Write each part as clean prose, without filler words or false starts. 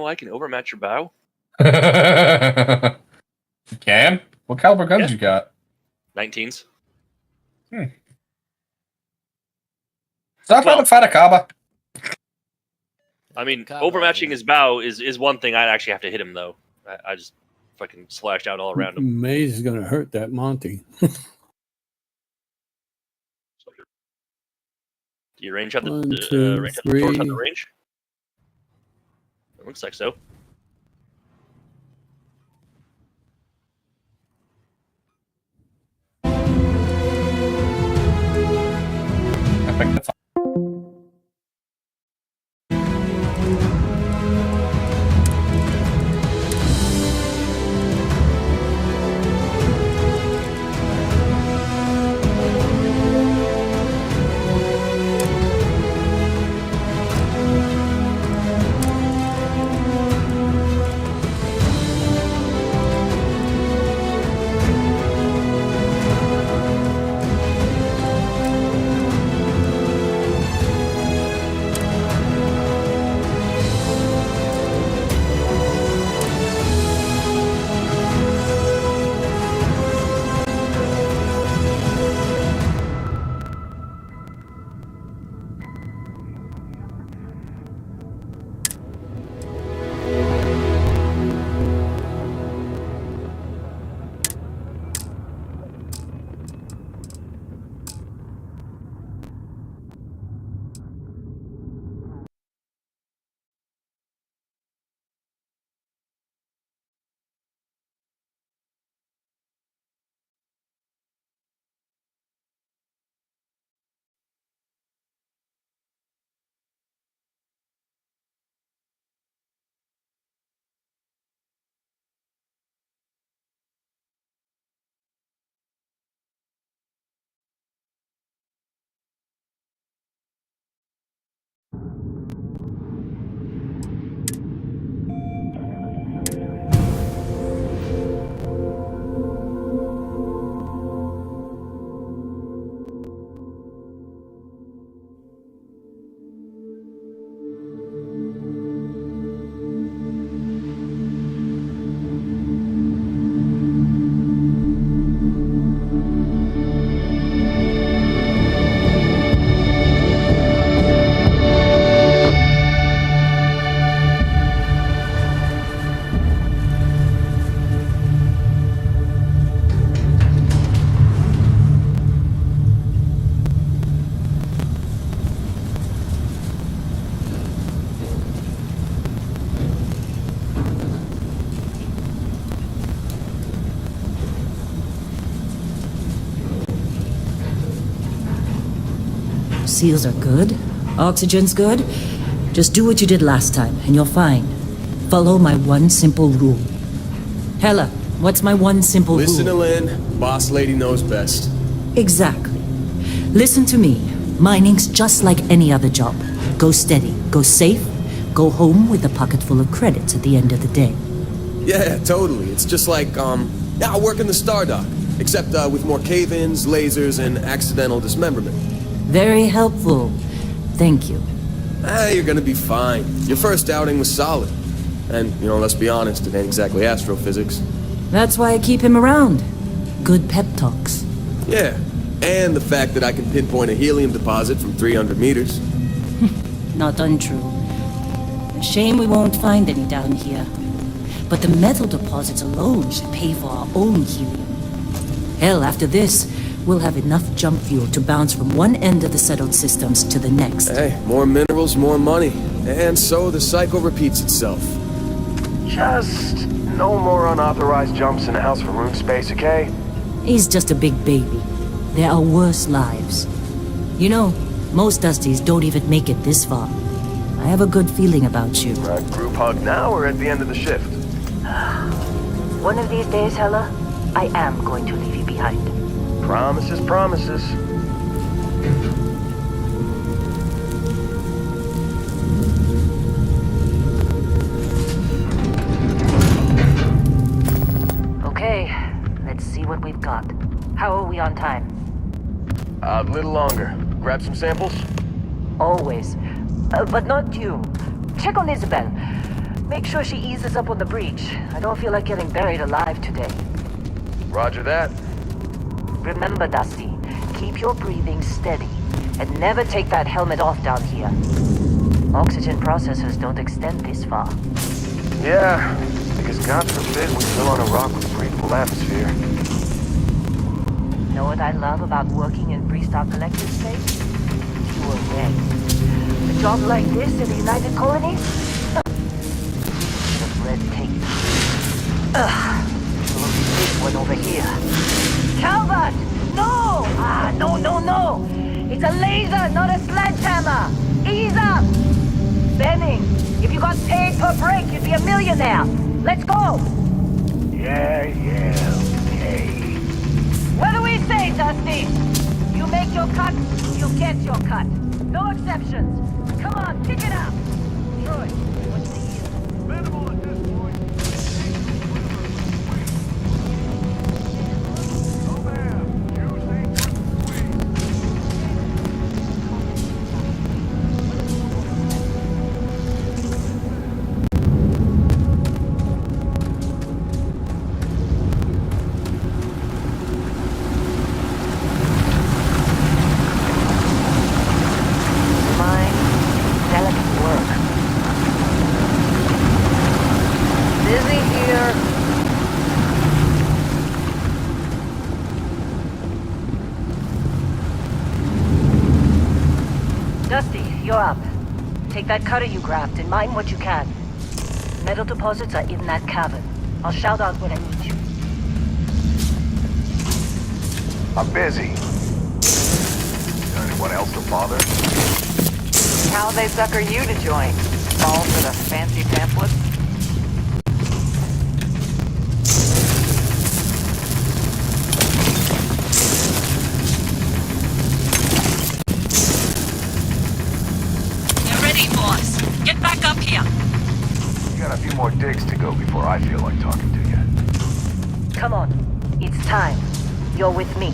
I can overmatch your bow. You can? What caliber guns you got? 19s. Stop trying to fight a Kaba. I mean, overmatching his bow is one thing. I'd actually have to hit him, though. I just fucking slashed out all around him. Maze is going to hurt that Monty. Do you range have the torch on the range? It looks like so. I picked the Seals are good. Oxygen's good. Just do what you did last time, and you're fine. Follow my one simple rule. Hella, what's my one simple rule? Listen to Lynn. Boss lady knows best. Exactly. Listen to me. Mining's just like any other job. Go steady, go safe, go home with a pocket full of credits at the end of the day. Yeah, totally. It's just like, I work in the Star Dock. Except with more cave-ins, lasers, and accidental dismemberment. Very helpful. Thank you. You're gonna be fine. Your first outing was solid. And, let's be honest, it ain't exactly astrophysics. That's why I keep him around. Good pep talks. Yeah, and the fact that I can pinpoint a helium deposit from 300 meters. Not untrue. A shame we won't find any down here. But the metal deposits alone should pay for our own helium. Hell, after this, we'll have enough jump fuel to bounce from one end of the settled systems to the next. Hey, more minerals, more money. And so the cycle repeats itself. Just no more unauthorized jumps in the house for room space, okay? He's just a big baby. There are worse lives. You know, most Dusties don't even make it this far. I have a good feeling about you. Group hug now or at the end of the shift? One of these days, Hella, I am going to leave you behind. Promises, promises. Okay, let's see what we've got. How are we on time? A little longer. Grab some samples? Always. But not you. Check on Isabel. Make sure she eases up on the breach. I don't feel like getting buried alive today. Roger that. Remember, Dusty, keep your breathing steady, and never take that helmet off down here. Oxygen processors don't extend this far. Yeah, because God forbid we're still on a rock with breathable atmosphere. Know what I love about working in Freestar Collective space? Fewer regs. A job like this in the United Colonies? The red tape. Ugh. This one over here. Calvert! No! No! It's a laser, not a sledgehammer! Ease up! Benning, if you got paid per break, you'd be a millionaire. Let's go! Yeah, okay. What do we say, Dusty? You make your cut, you get your cut. No exceptions. Come on, kick it up. Troy, what's the yield? Minimal at this point. Oh, man. Dusty, you're up. Take that cutter you grabbed and mine what you can. Metal deposits are in that cavern. I'll shout out when I need you. I'm busy. Anyone else to bother? How they sucker you to join? Fall for the fancy pamphlets? You're ready, boss. Get back up here. You got a few more digs to go before I feel like talking to you. Come on. It's time. You're with me.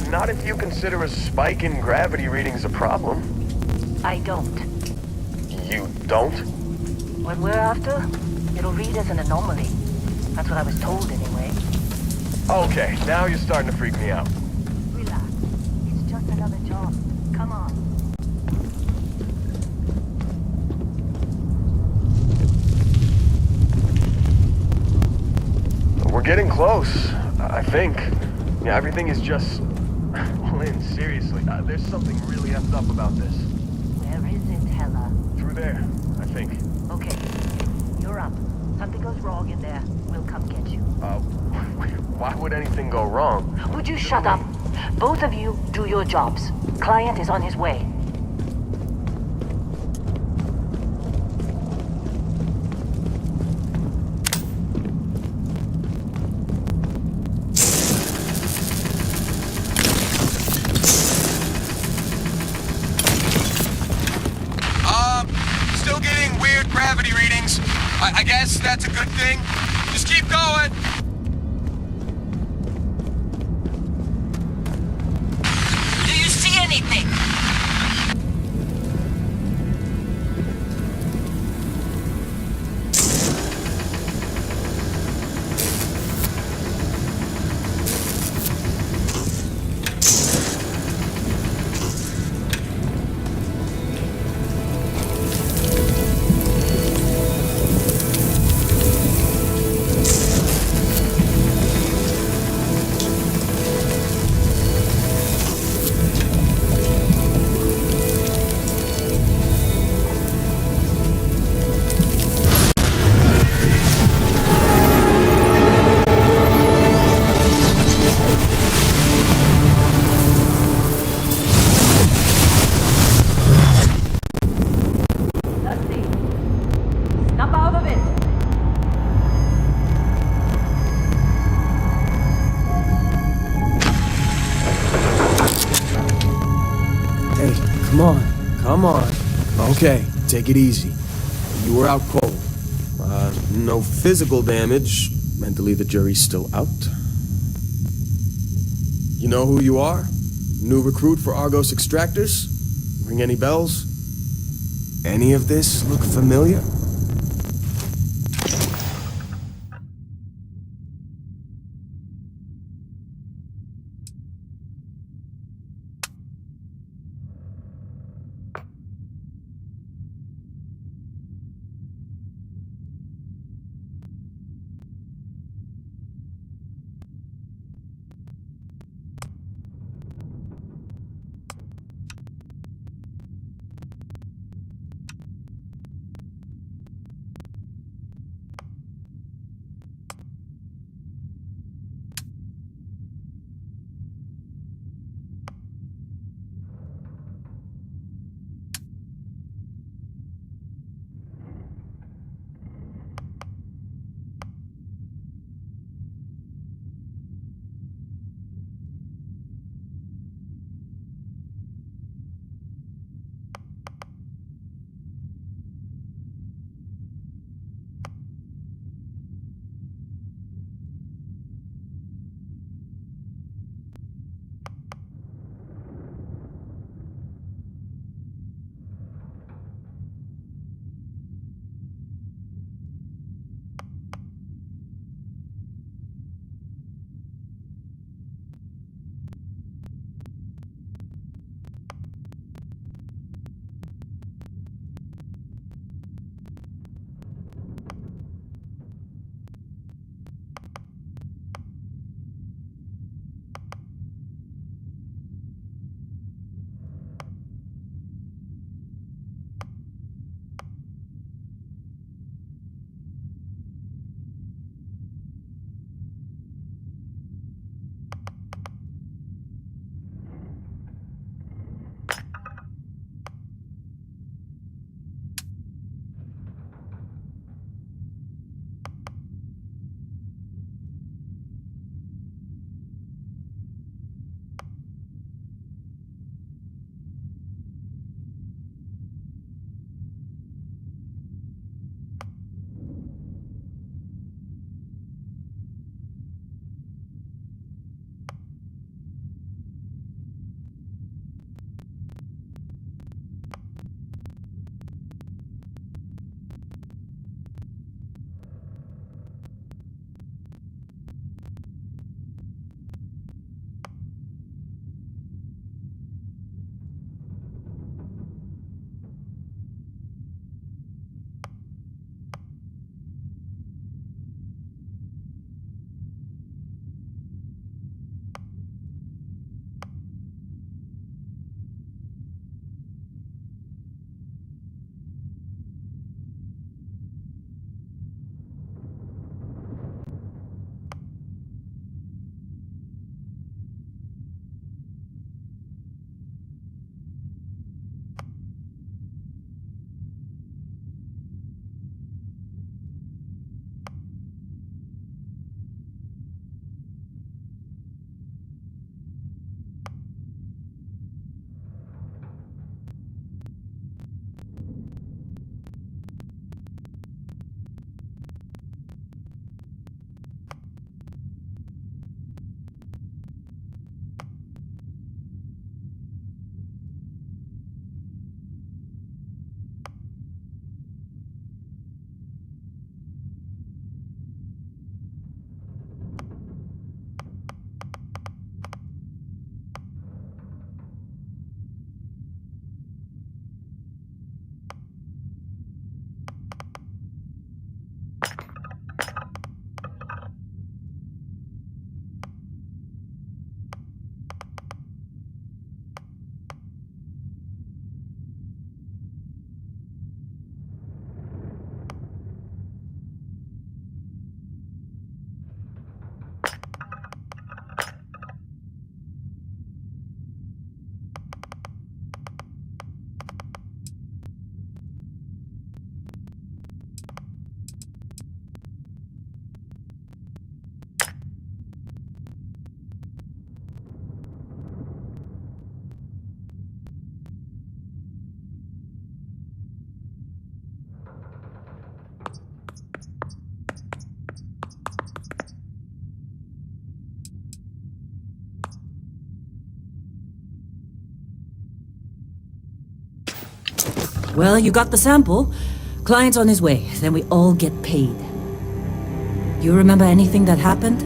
Not if you consider a spike in gravity readings a problem. I don't. You don't? What we're after, it'll read as an anomaly. That's what I was told anyway. Okay, now you're starting to freak me out. Relax. It's just another job. Come on. We're getting close, I think. Yeah, everything is just... Lynn, seriously, there's something really effed up about this. Where is it, Hella? Through there, I think. Okay. You're up. Something goes wrong in there. We'll come get you. Why would anything go wrong? Would you shut up? Both of you do your jobs. Client is on his way. Still getting weird gravity readings. I guess that's a good thing. Just keep going. Do you see anything? okay. Take it easy. You were out cold. No physical damage. Mentally, the jury's still out. You know who you are? New recruit for Argos Extractors? Ring any bells? Any of this look familiar? Well, you got the sample. Client's on his way, then we all get paid. You remember anything that happened?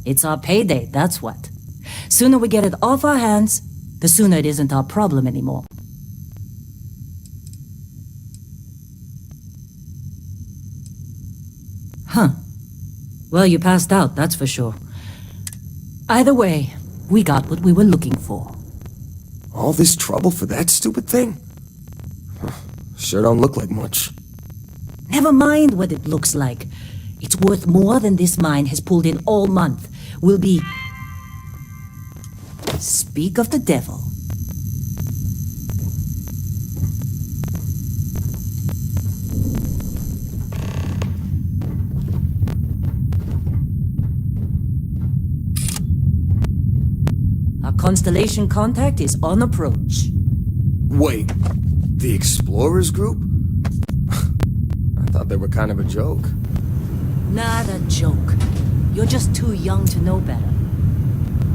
It's our payday, that's what. Sooner we get it off our hands, the sooner it isn't our problem anymore. Huh. Well, you passed out, that's for sure. Either way, we got what we were looking for. All this trouble for that stupid thing? Huh, sure don't look like much. Never mind what it looks like. It's worth more than this mine has pulled in all month. We'll be... Speak of the devil. Our constellation contact is on approach. Wait, the Explorers group? I thought they were kind of a joke. Not a joke. You're just too young to know better.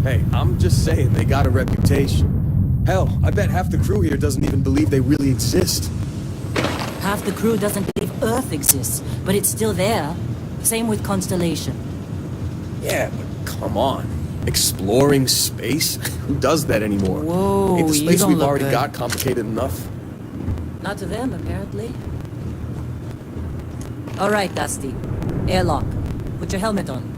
Hey, I'm just saying they got a reputation. Hell, I bet half the crew here doesn't even believe they really exist. Half the crew doesn't believe Earth exists, but it's still there. Same with Constellation. Yeah, but come on. Exploring space? Who does that anymore? Whoa, Ain't the you space don't we've look already good. got complicated enough? Not to them, apparently. All right, Dusty. Airlock. Put your helmet on.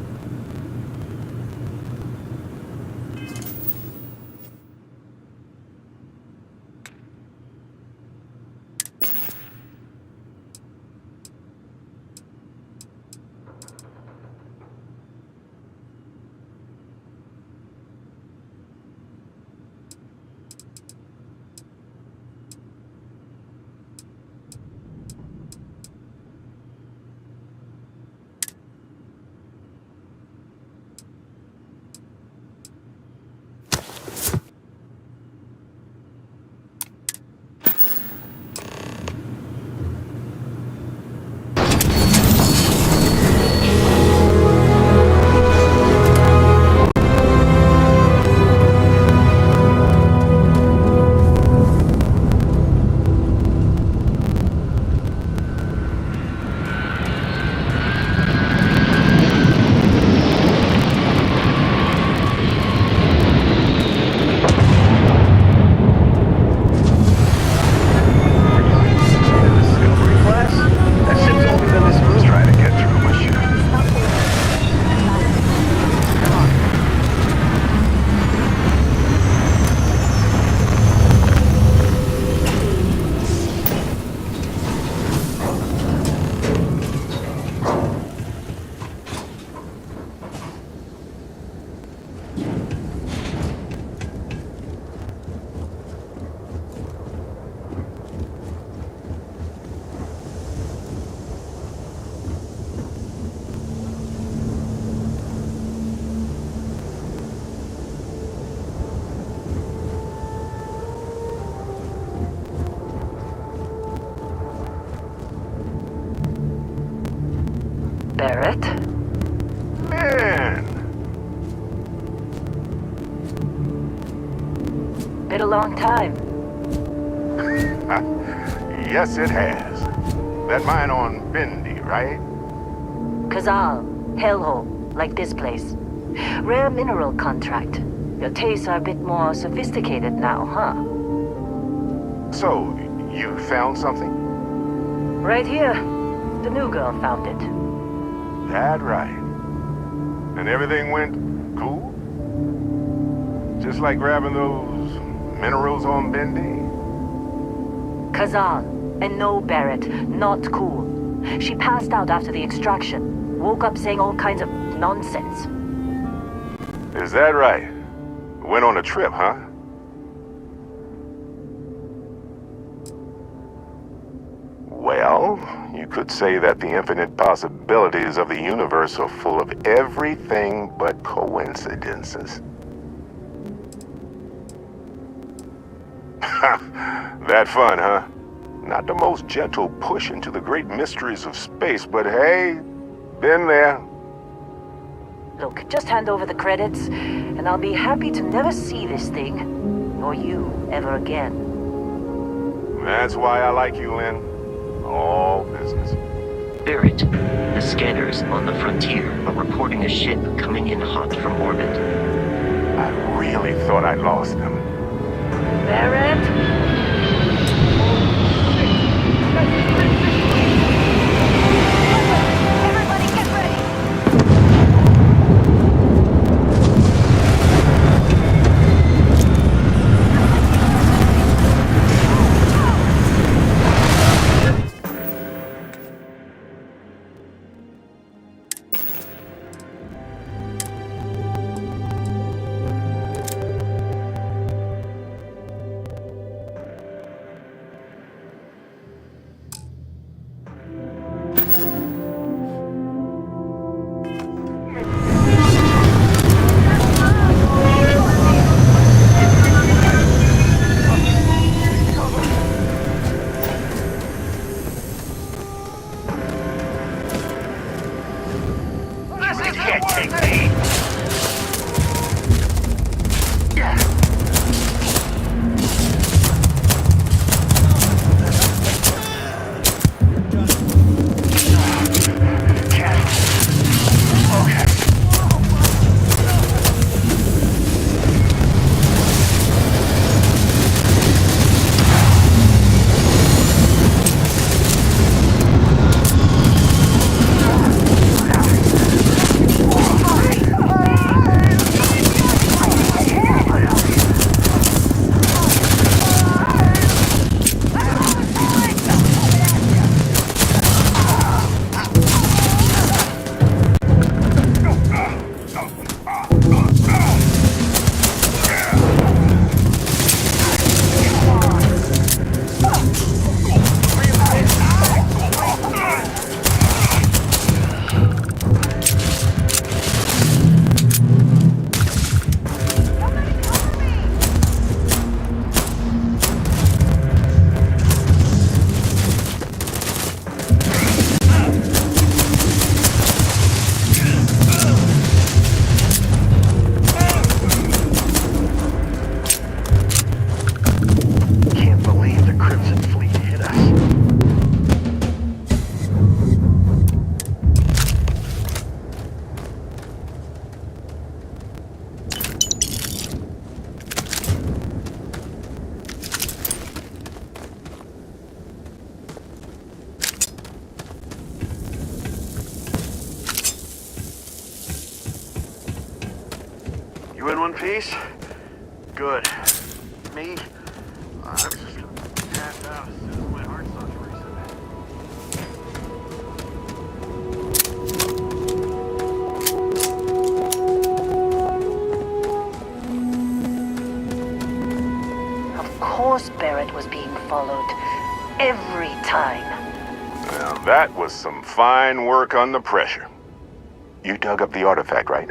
Barrett? Man, Been a long time. yes it has. That mine on Bendy, right? Kazal, hellhole, like this place. Rare mineral contract. Your tastes are a bit more sophisticated now, huh? So, you found something? Right here. The new girl found it. That right. And everything went cool? Just like grabbing those minerals on Bendy? Kazal, and no Barrett, not cool. She passed out after the extraction. Woke up saying all kinds of nonsense. Is that right? Went on a trip, huh? Well, you could say that the infinite possibilities of the universe are full of everything but coincidences. That fun, huh? Not the most gentle push into the great mysteries of space, but hey, been there. Look, just hand over the credits, and I'll be happy to never see this thing, or you, ever again. That's why I like you, Lynn. All business. Barrett, the scanners on the frontier are reporting a ship coming in hot from orbit. I really thought I'd lost them. Barrett? Everybody get ready! You in one piece? Good. Me? I was just gonna pass out as soon as my heart starts racing. Of course Barrett was being followed. Every time. Now, that was some fine work under pressure. You dug up the artifact, right?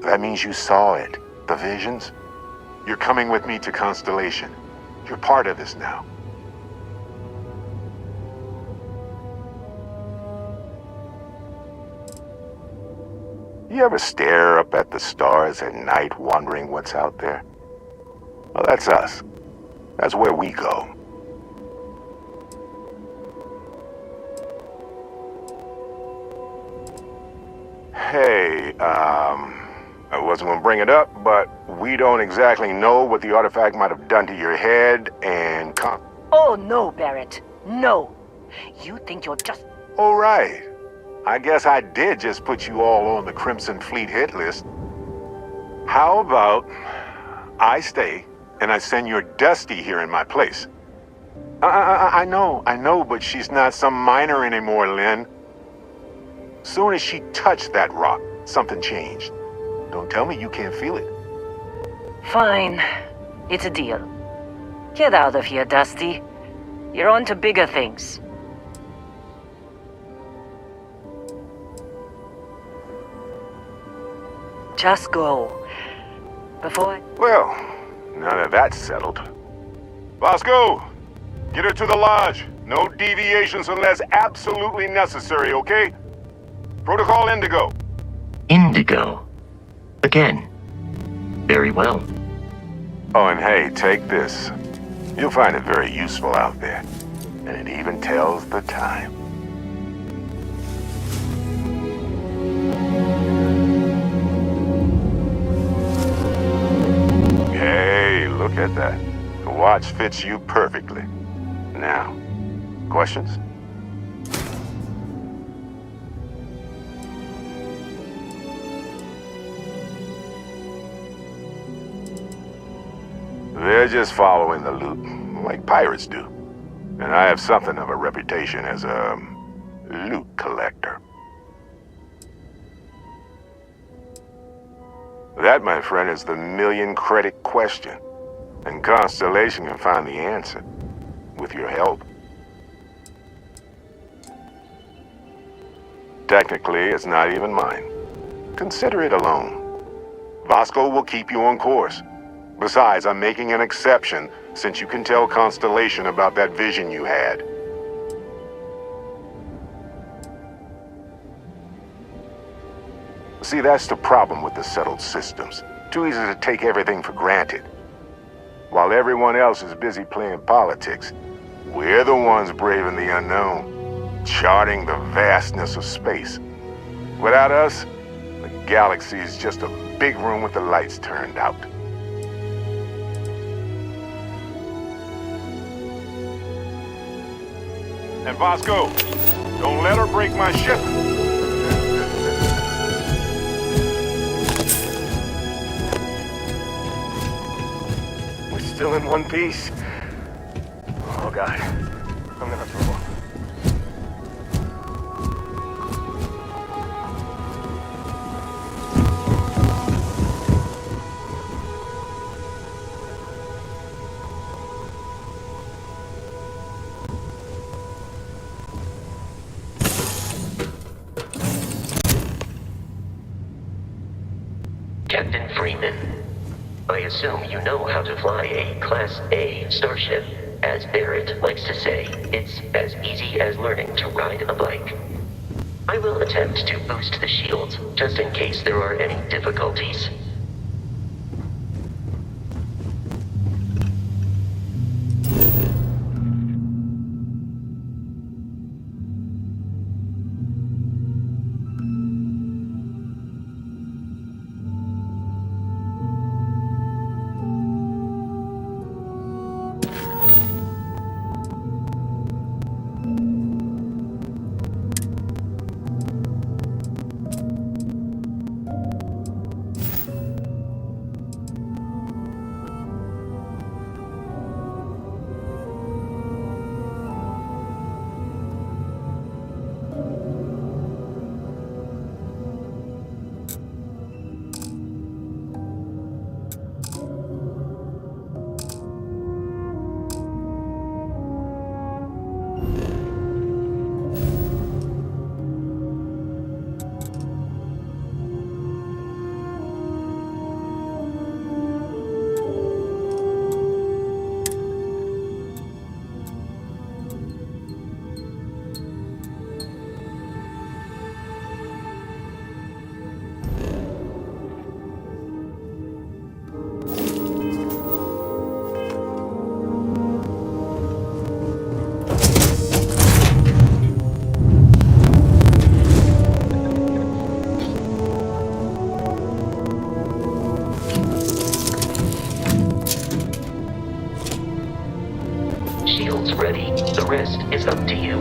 That means you saw it. The visions? You're coming with me to Constellation. You're part of this now. You ever stare up at the stars at night wondering what's out there? Well, that's us. That's where we go. Hey, I wasn't gonna bring it up, but we don't exactly know what the artifact might have done to your head and Oh no, Barrett. No. You think you're just... Oh, right. I guess I did just put you all on the Crimson Fleet hit list. How about I stay and I send your Dusty here in my place? I know, but she's not some miner anymore, Lynn. Soon as she touched that rock, something changed. Don't tell me you can't feel it. Fine. It's a deal. Get out of here, Dusty. You're on to bigger things. Just go. Before I... Well, now that that's settled. Bosco, get her to the lodge. No deviations unless absolutely necessary, okay? Protocol Indigo. Indigo. Again. Very well. Oh, and hey, take this. You'll find it very useful out there. And it even tells the time. Hey, look at that. The watch fits you perfectly. Now, questions? They're just following the loot, like pirates do. And I have something of a reputation as a loot collector. That, my friend, is the million-credit question. And Constellation can find the answer, with your help. Technically, it's not even mine. Consider it a loan. Vasco will keep you on course. Besides, I'm making an exception since you can tell Constellation about that vision you had. See, that's the problem with the settled systems. Too easy to take everything for granted. While everyone else is busy playing politics, we're the ones braving the unknown, charting the vastness of space. Without us, the galaxy is just a big room with the lights turned out. And Vasco, don't let her break my ship. We're still in one piece. Oh God, I'm gonna throw up. Captain Freeman, I assume you know how to fly a Class A starship. As Barrett likes to say, it's as easy as learning to ride a bike. I will attempt to boost the shields, just in case there are any difficulties. Shields ready. The rest is up to you.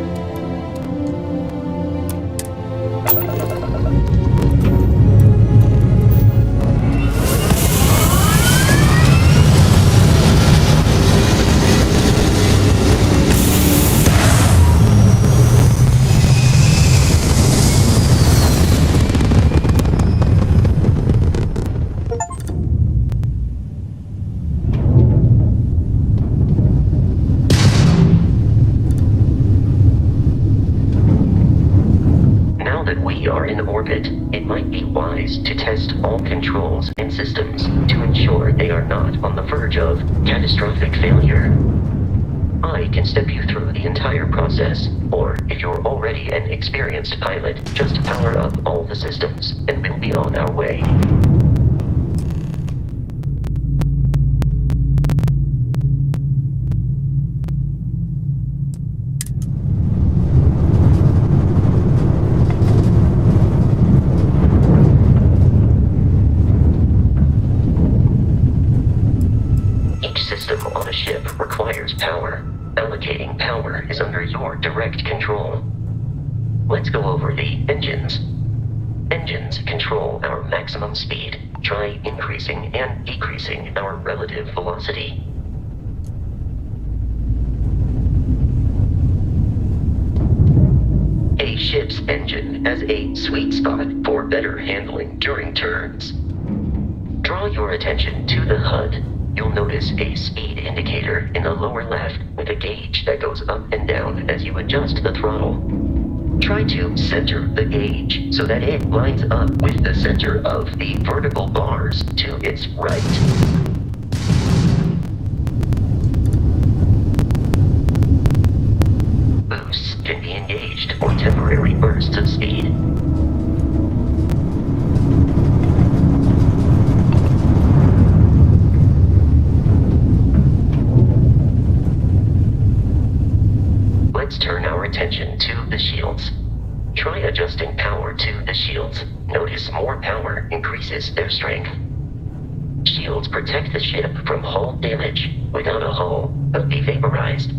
It might be wise to test all controls and systems to ensure they are not on the verge of catastrophic failure. I can step you through the entire process, or if you're already an experienced pilot, just power up all the systems, and we'll be on our way. Each system on a ship requires power. Allocating power is under your direct control. Let's go over the engines. Engines control our maximum speed. Try increasing and decreasing our relative velocity. A ship's engine has a sweet spot for better handling during turns. Draw your attention to the HUD. You'll notice a speed indicator in the lower left with a gauge that goes up and down as you adjust the throttle. Try to center the gauge so that it lines up with the center of the vertical bars to its right. Boosts can be engaged for temporary bursts of speed. Let's turn our attention to the shields. Try adjusting power to the shields. Notice more power increases their strength. Shields protect the ship from hull damage. Without a hull, they'll be vaporized.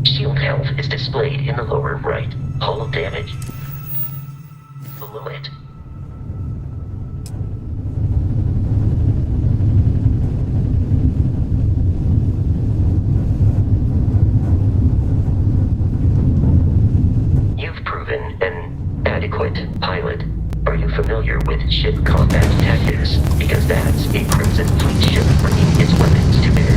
Shield health is displayed in the lower right. Hull damage below it. You've proven an adequate pilot. Are you familiar with ship combat tactics? Because that's a Crimson Fleet ship bringing its weapons to bear.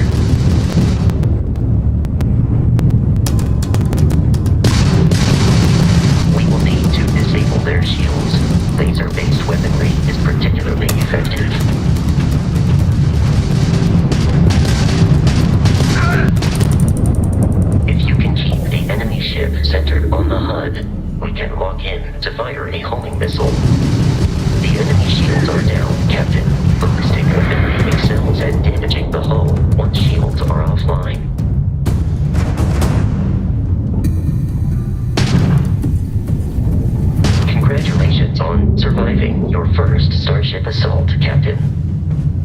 We will need to disable their shields. Laser-based weaponry is particularly effective. If you can keep the enemy ship centered on the HUD, we can lock in to fire a homing missile. The enemy shields are down, Captain. Ballistic weaponry excels at damaging the hull once shields are offline. Congratulations on surviving your first Starship assault, Captain.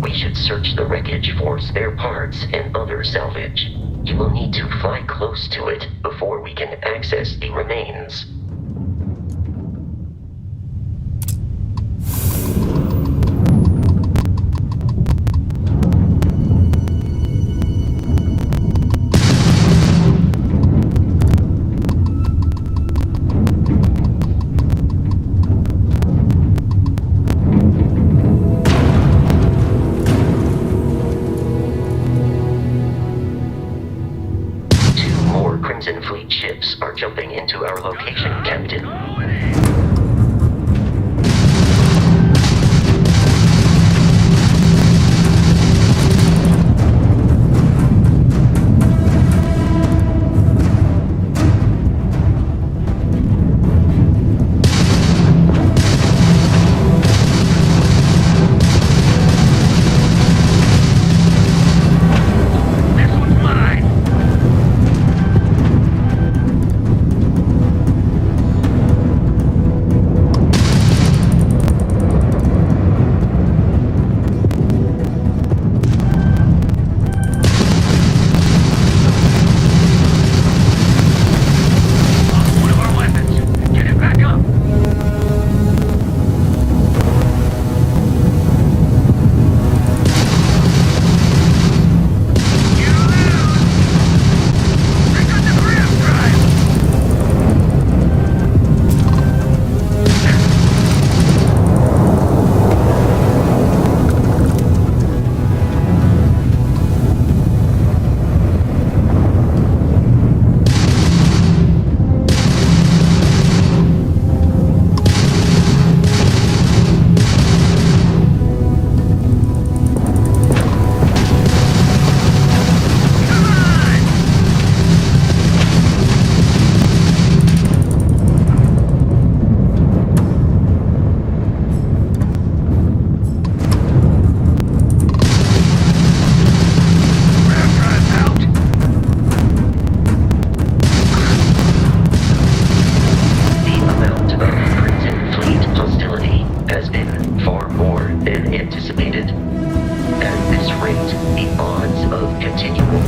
We should search the wreckage for spare parts and other salvage. You will need to fly close to it before we can access the remains. Crimson Fleet ships are jumping into our location, Captain.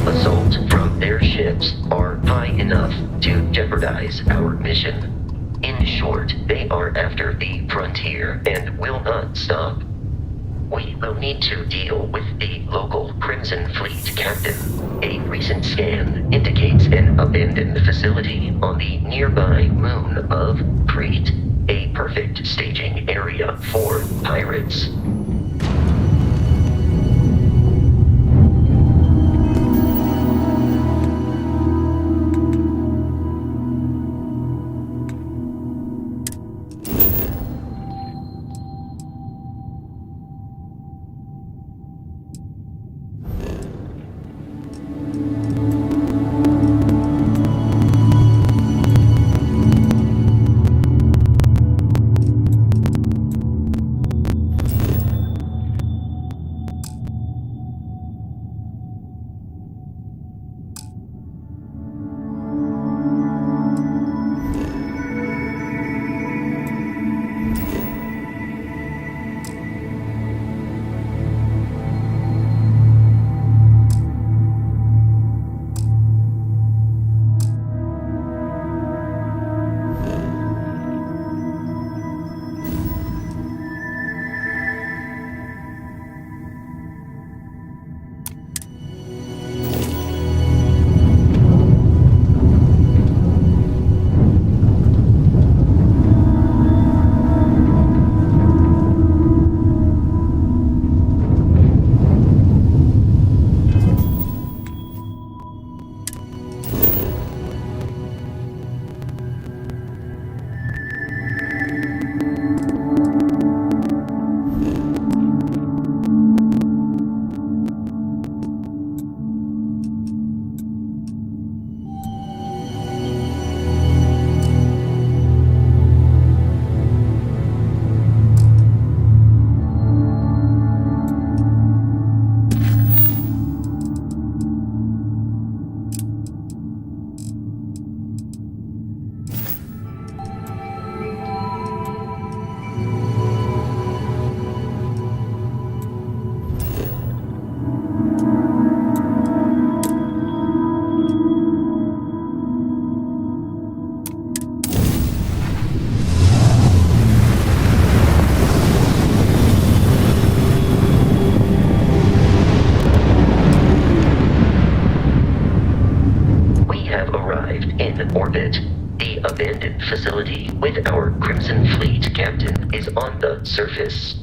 assault from their ships are high enough to jeopardize our mission. In short, they are after the frontier and will not stop. We will need to deal with the local Crimson Fleet captain. A recent scan indicates an abandoned facility on the nearby moon of Crete, a perfect staging area for pirates. Orbit. The abandoned facility with our Crimson Fleet captain is on the surface.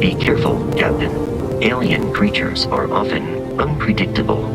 Be careful, Captain. Alien creatures are often unpredictable.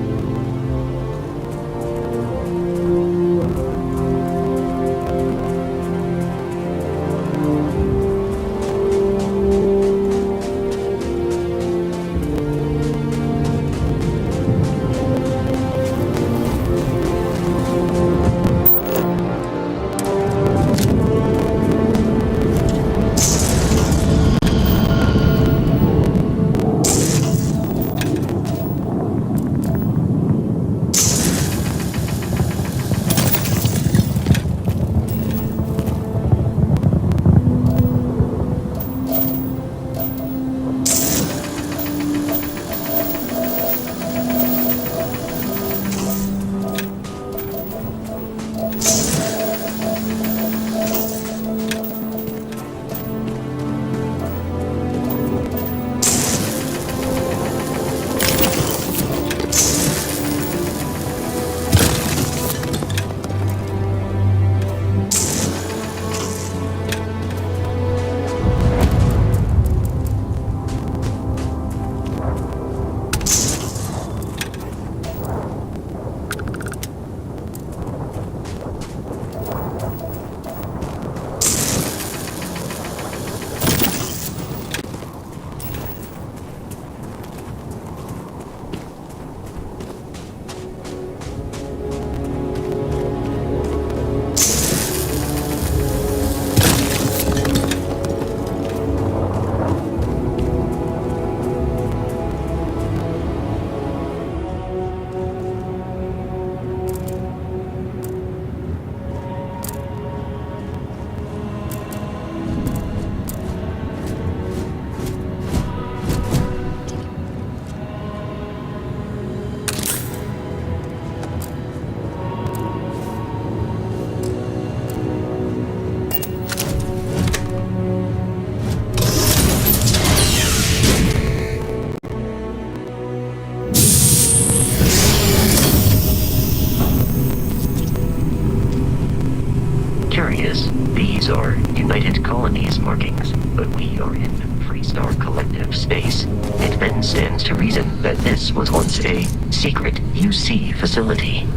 areas. These are United Colonies markings, but we are in Freestar Collective space. It then stands to reason that this was once a secret UC facility.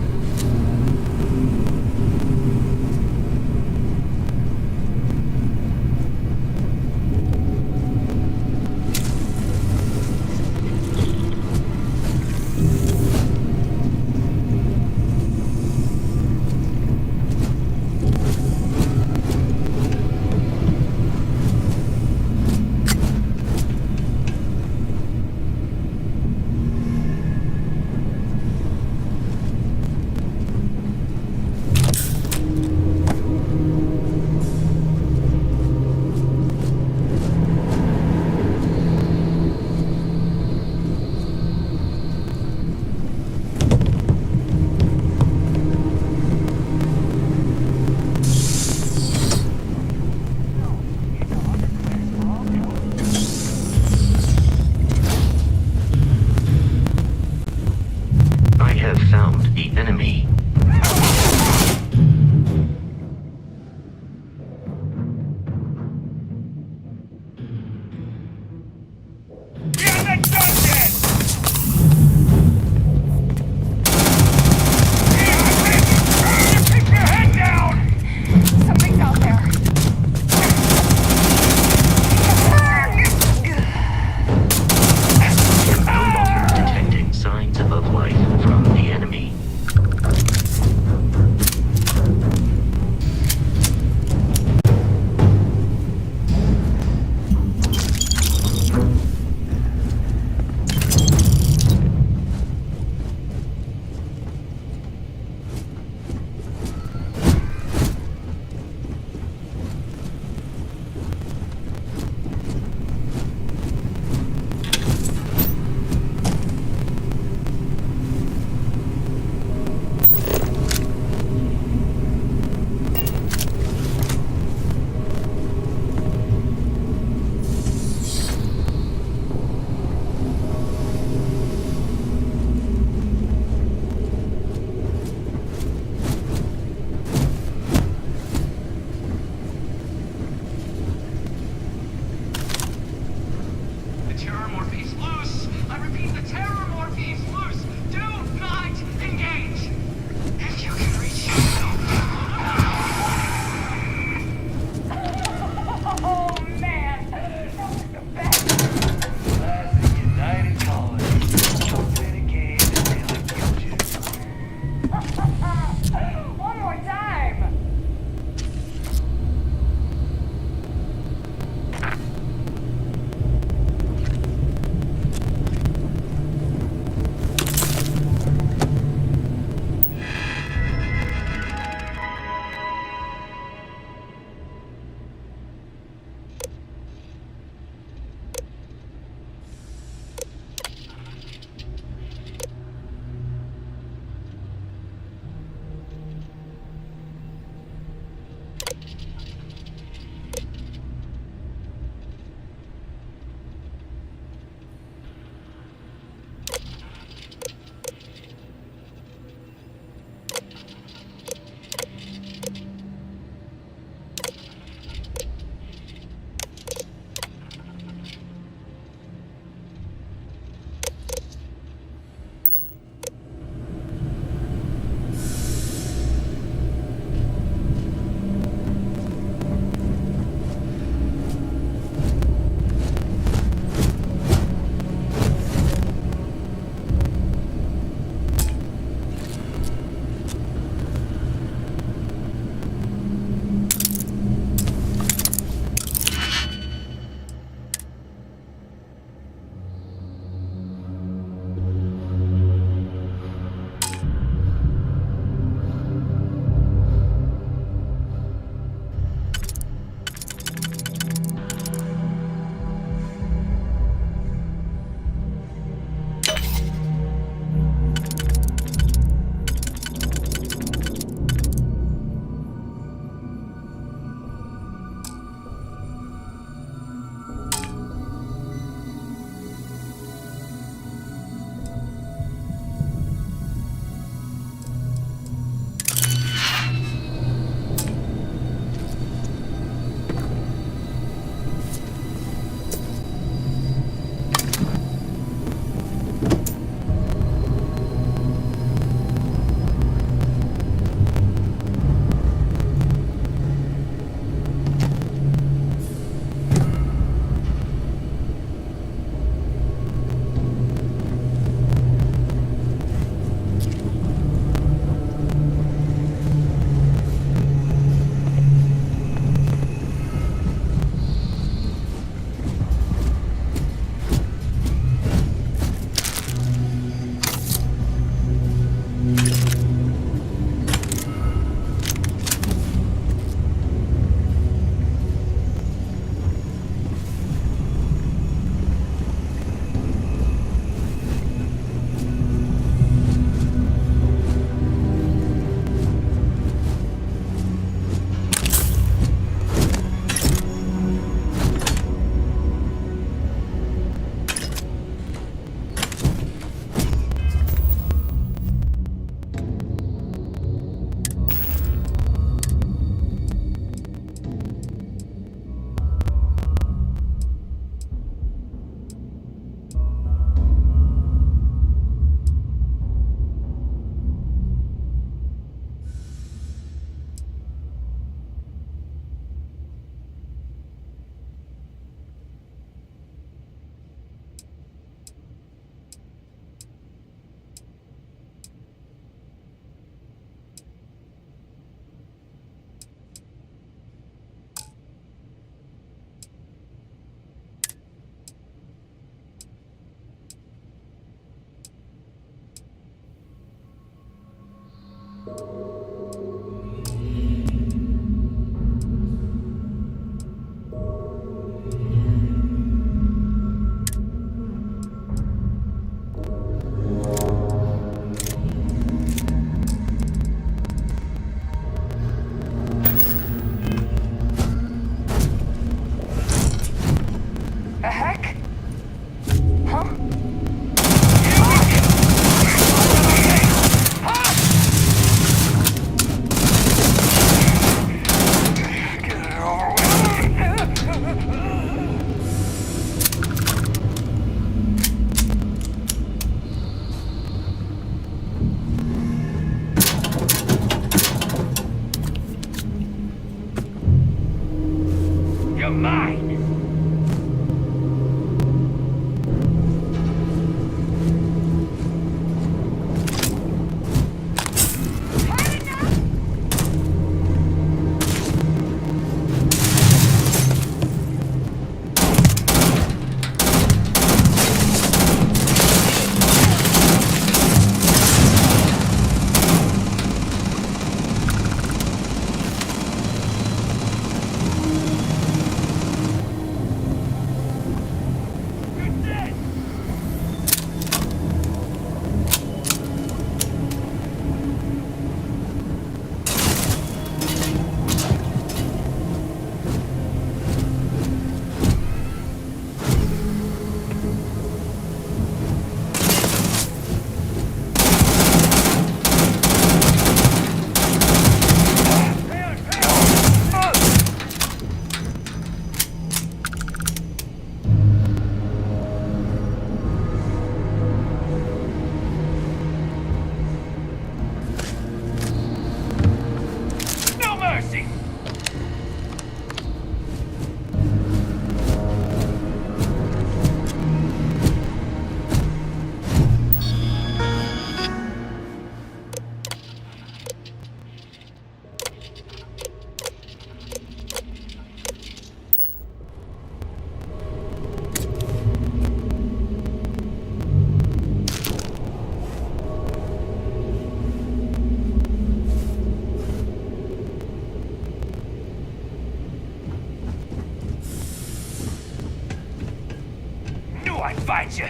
I'd find you.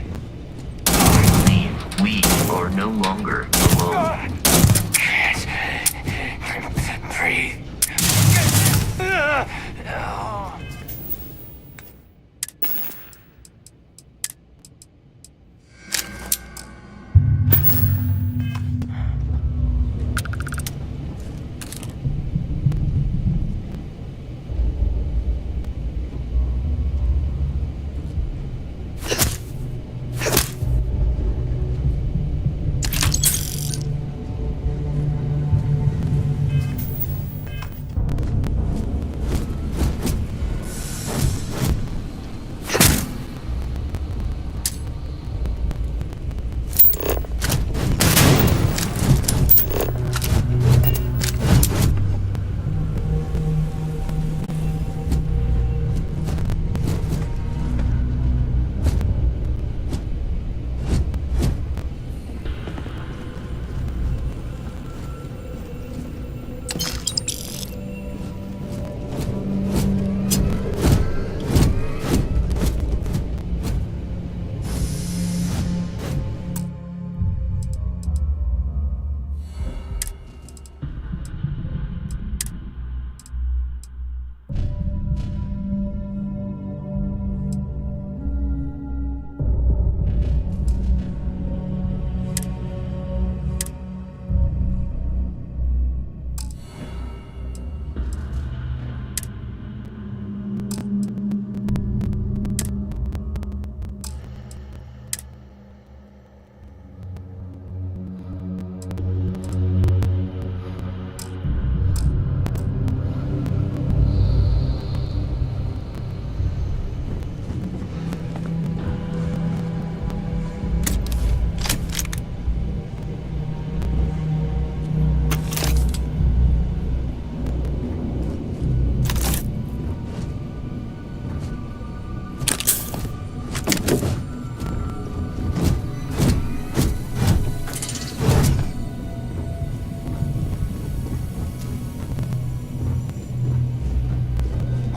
I believe we are no longer alone. Can't breathe.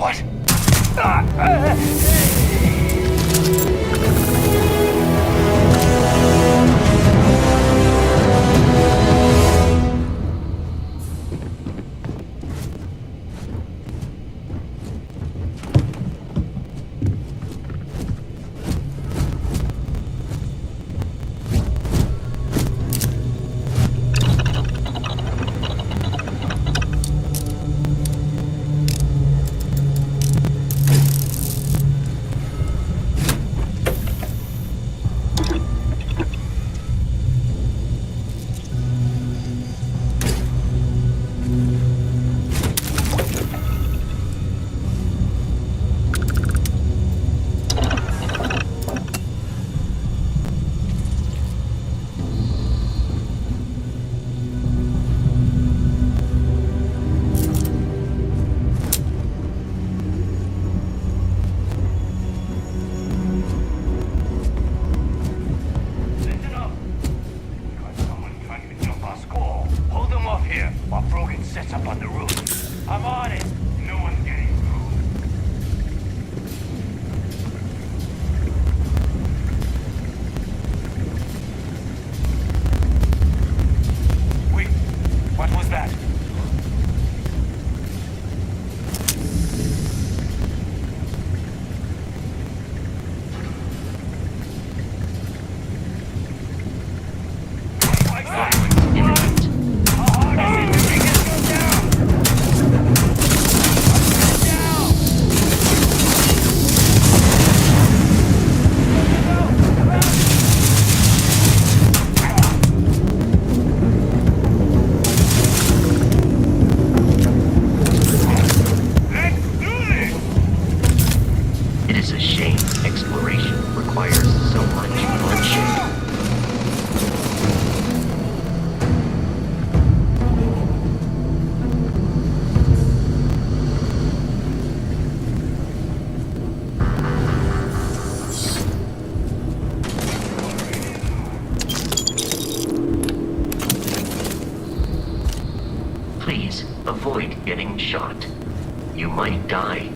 What? Sets up on the roof. I'm on it. No one's getting through. Wait, what was that? Please, avoid getting shot. You might die.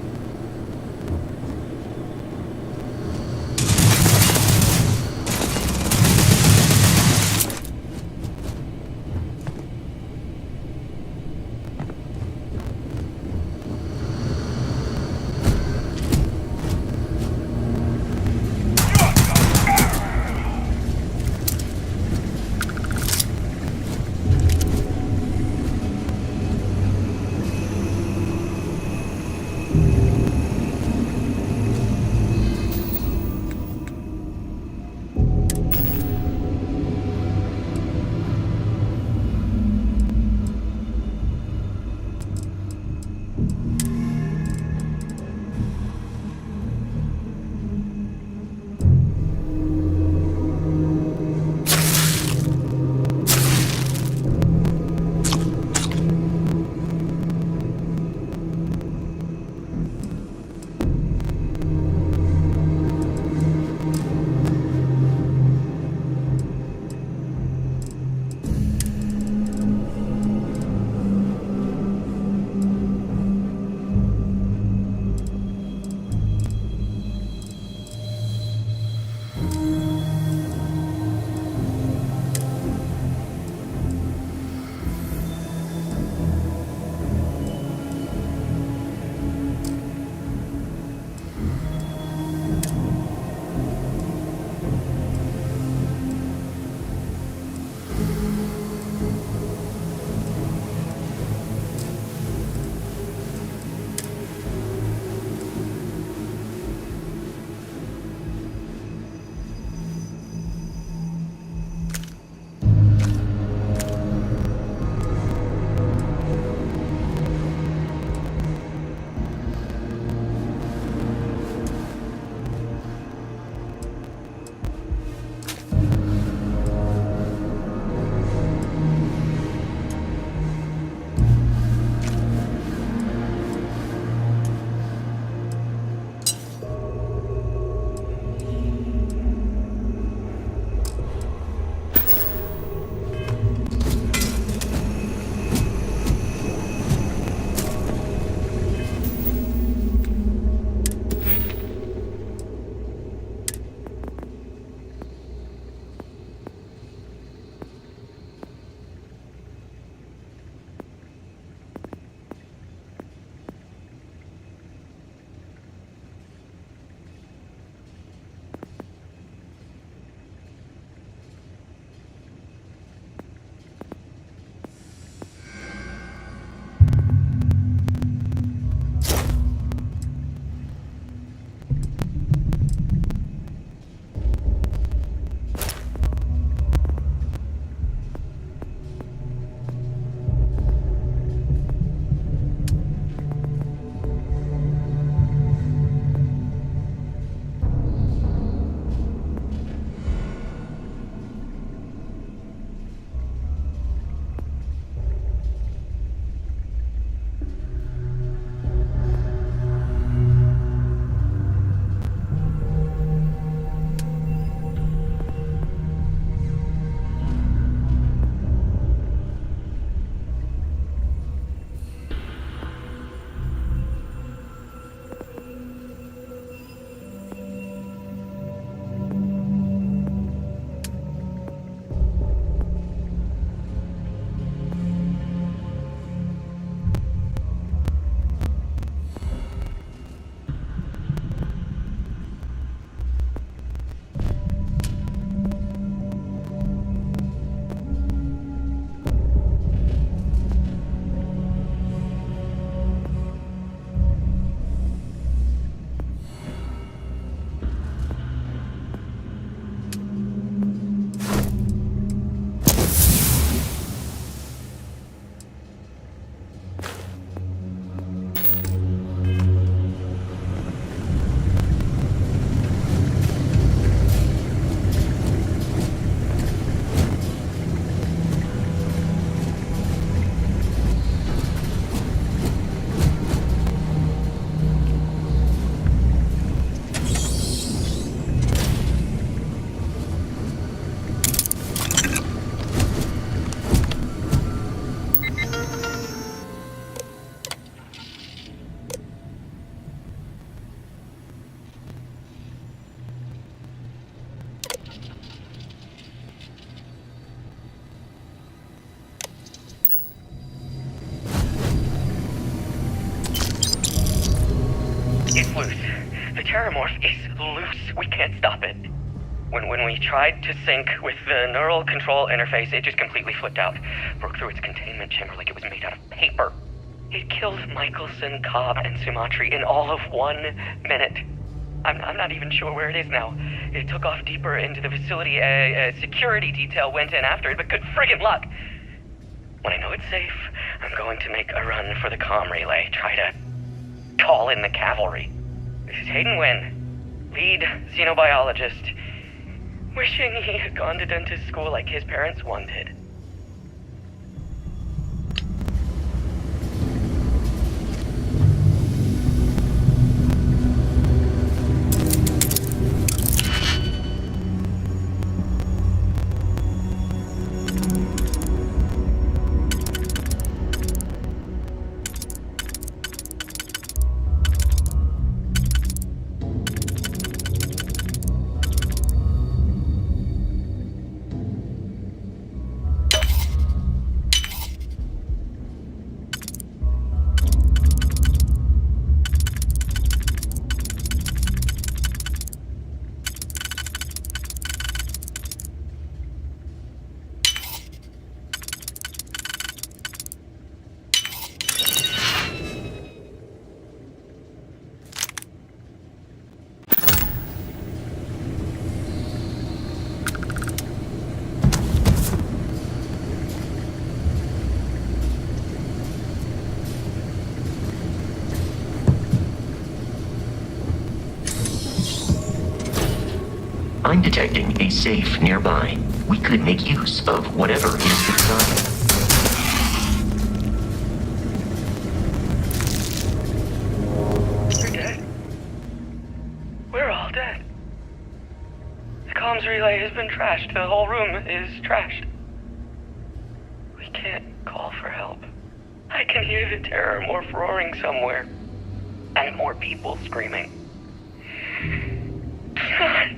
loose. The Terramorph is loose. We can't stop it. When we tried to sync with the neural control interface, it just completely flipped out. Broke through its containment chamber like it was made out of paper. It killed Michelson, Cobb, and Sumatri in all of 1 minute. I'm not even sure where it is now. It took off deeper into the facility. A security detail went in after it, but good friggin' luck. When I know it's safe, I'm going to make a run for the comm relay. Try to call in the cavalry. This is Hayden Wynn, lead xenobiologist. Wishing he had gone to dentist school like his parents wanted. I'm detecting a safe nearby. We could make use of whatever is inside. We're dead. We're all dead. The comms relay has been trashed. The whole room is trashed. We can't call for help. I can hear the Terramorph roaring somewhere. And more people screaming. God.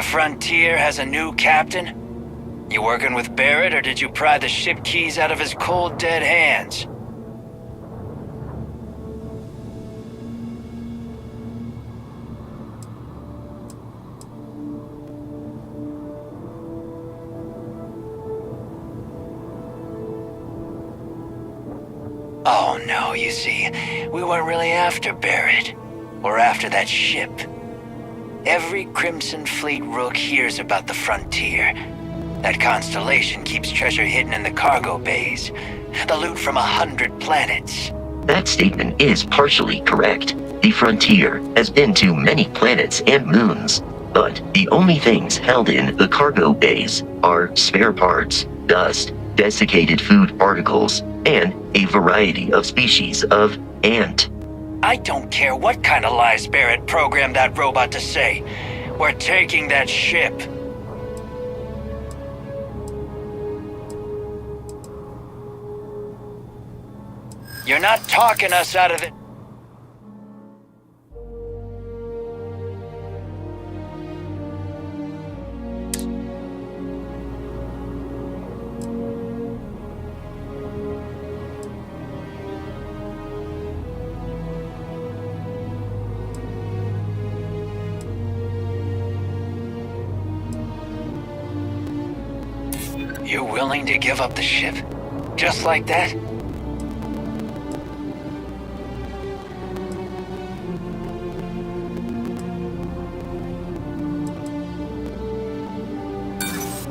The Frontier has a new captain? You working with Barrett, or did you pry the ship keys out of his cold, dead hands? Oh no, you see, we weren't really after Barrett. We're after that ship. Every Crimson Fleet rook hears about the Frontier. That constellation keeps treasure hidden in the cargo bays. The loot from 100 planets. That statement is partially correct. The Frontier has been to many planets and moons, but the only things held in the cargo bays are spare parts, dust, desiccated food particles, and a variety of species of ant. I don't care what kind of lies Barrett programmed that robot to say. We're taking that ship. You're not talking us out of it. You're willing to give up the ship? Just like that?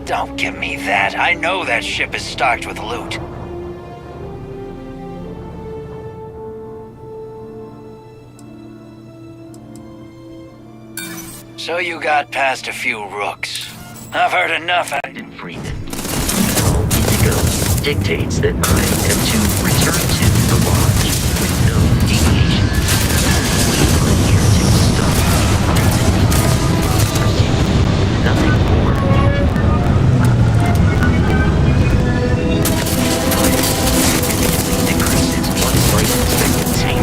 Don't give me that. I know that ship is stocked with loot. So you got past a few rooks. I've heard enough. Freeman. Indigo dictates that I am to return to the lodge with no deviation. We are here to stop nothing more. Decreases one's life expectancy.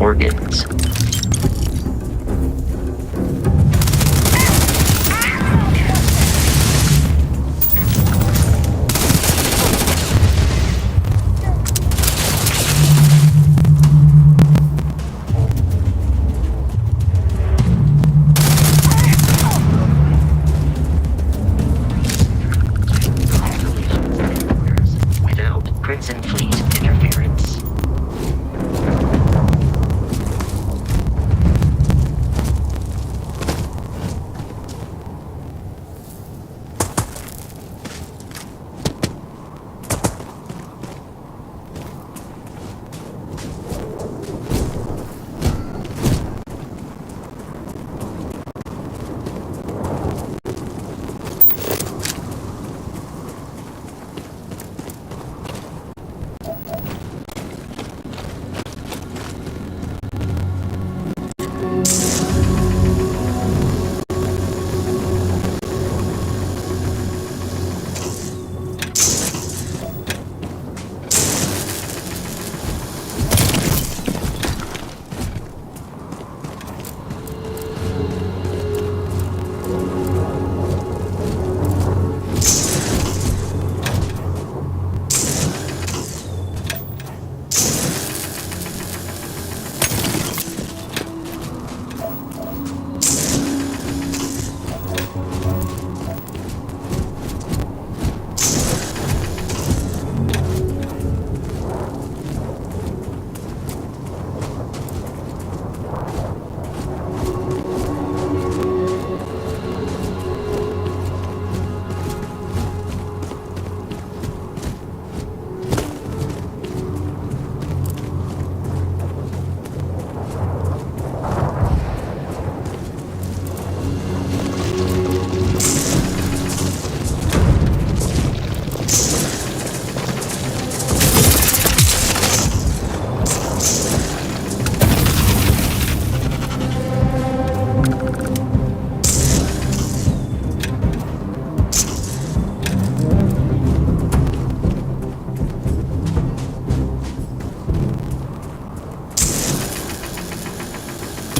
organs. Without Crimson Fleet interference.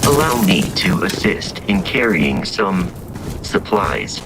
Allow me to assist in carrying some supplies.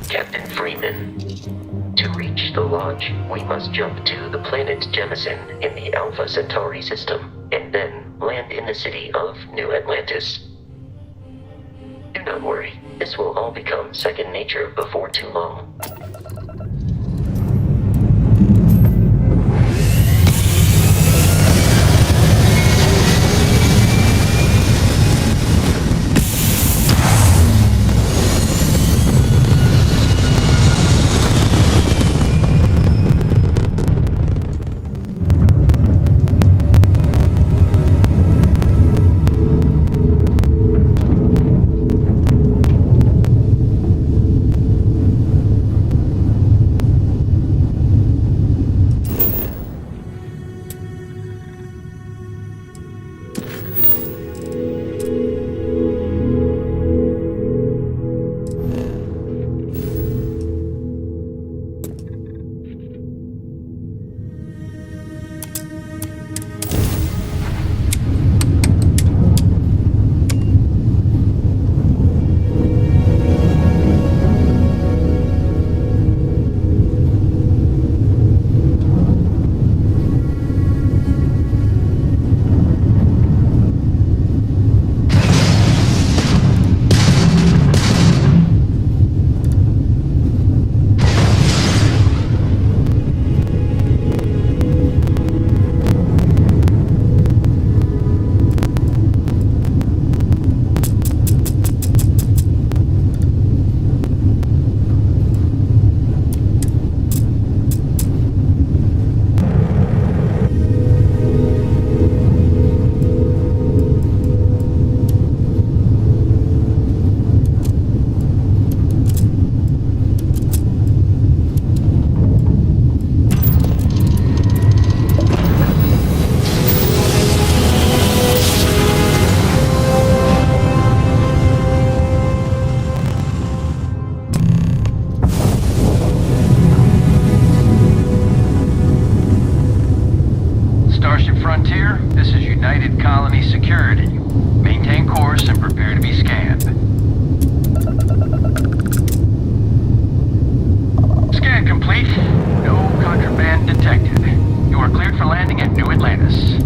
Captain Freeman. To reach the lodge, we must jump to the planet Jemison in the Alpha Centauri system, and then land in the city of New Atlantis. Do not worry, this will all become second nature before too long. complete. No contraband detected. You are cleared for landing at New Atlantis.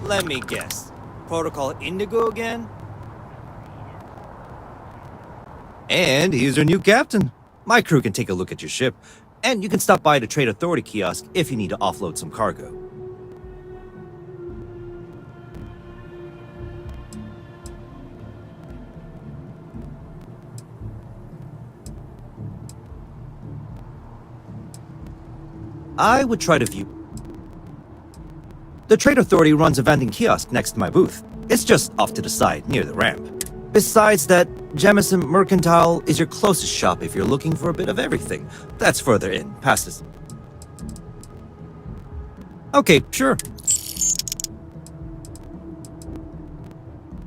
Let me guess. Protocol Indigo again? And he's your new captain. My crew can take a look at your ship, and you can stop by the Trade Authority kiosk if you need to offload some cargo. I would try to view. The Trade Authority runs a vending kiosk next to my booth. It's just off to the side, near the ramp. Besides that, Jemison Mercantile is your closest shop if you're looking for a bit of everything. That's further in, past this. Okay, sure.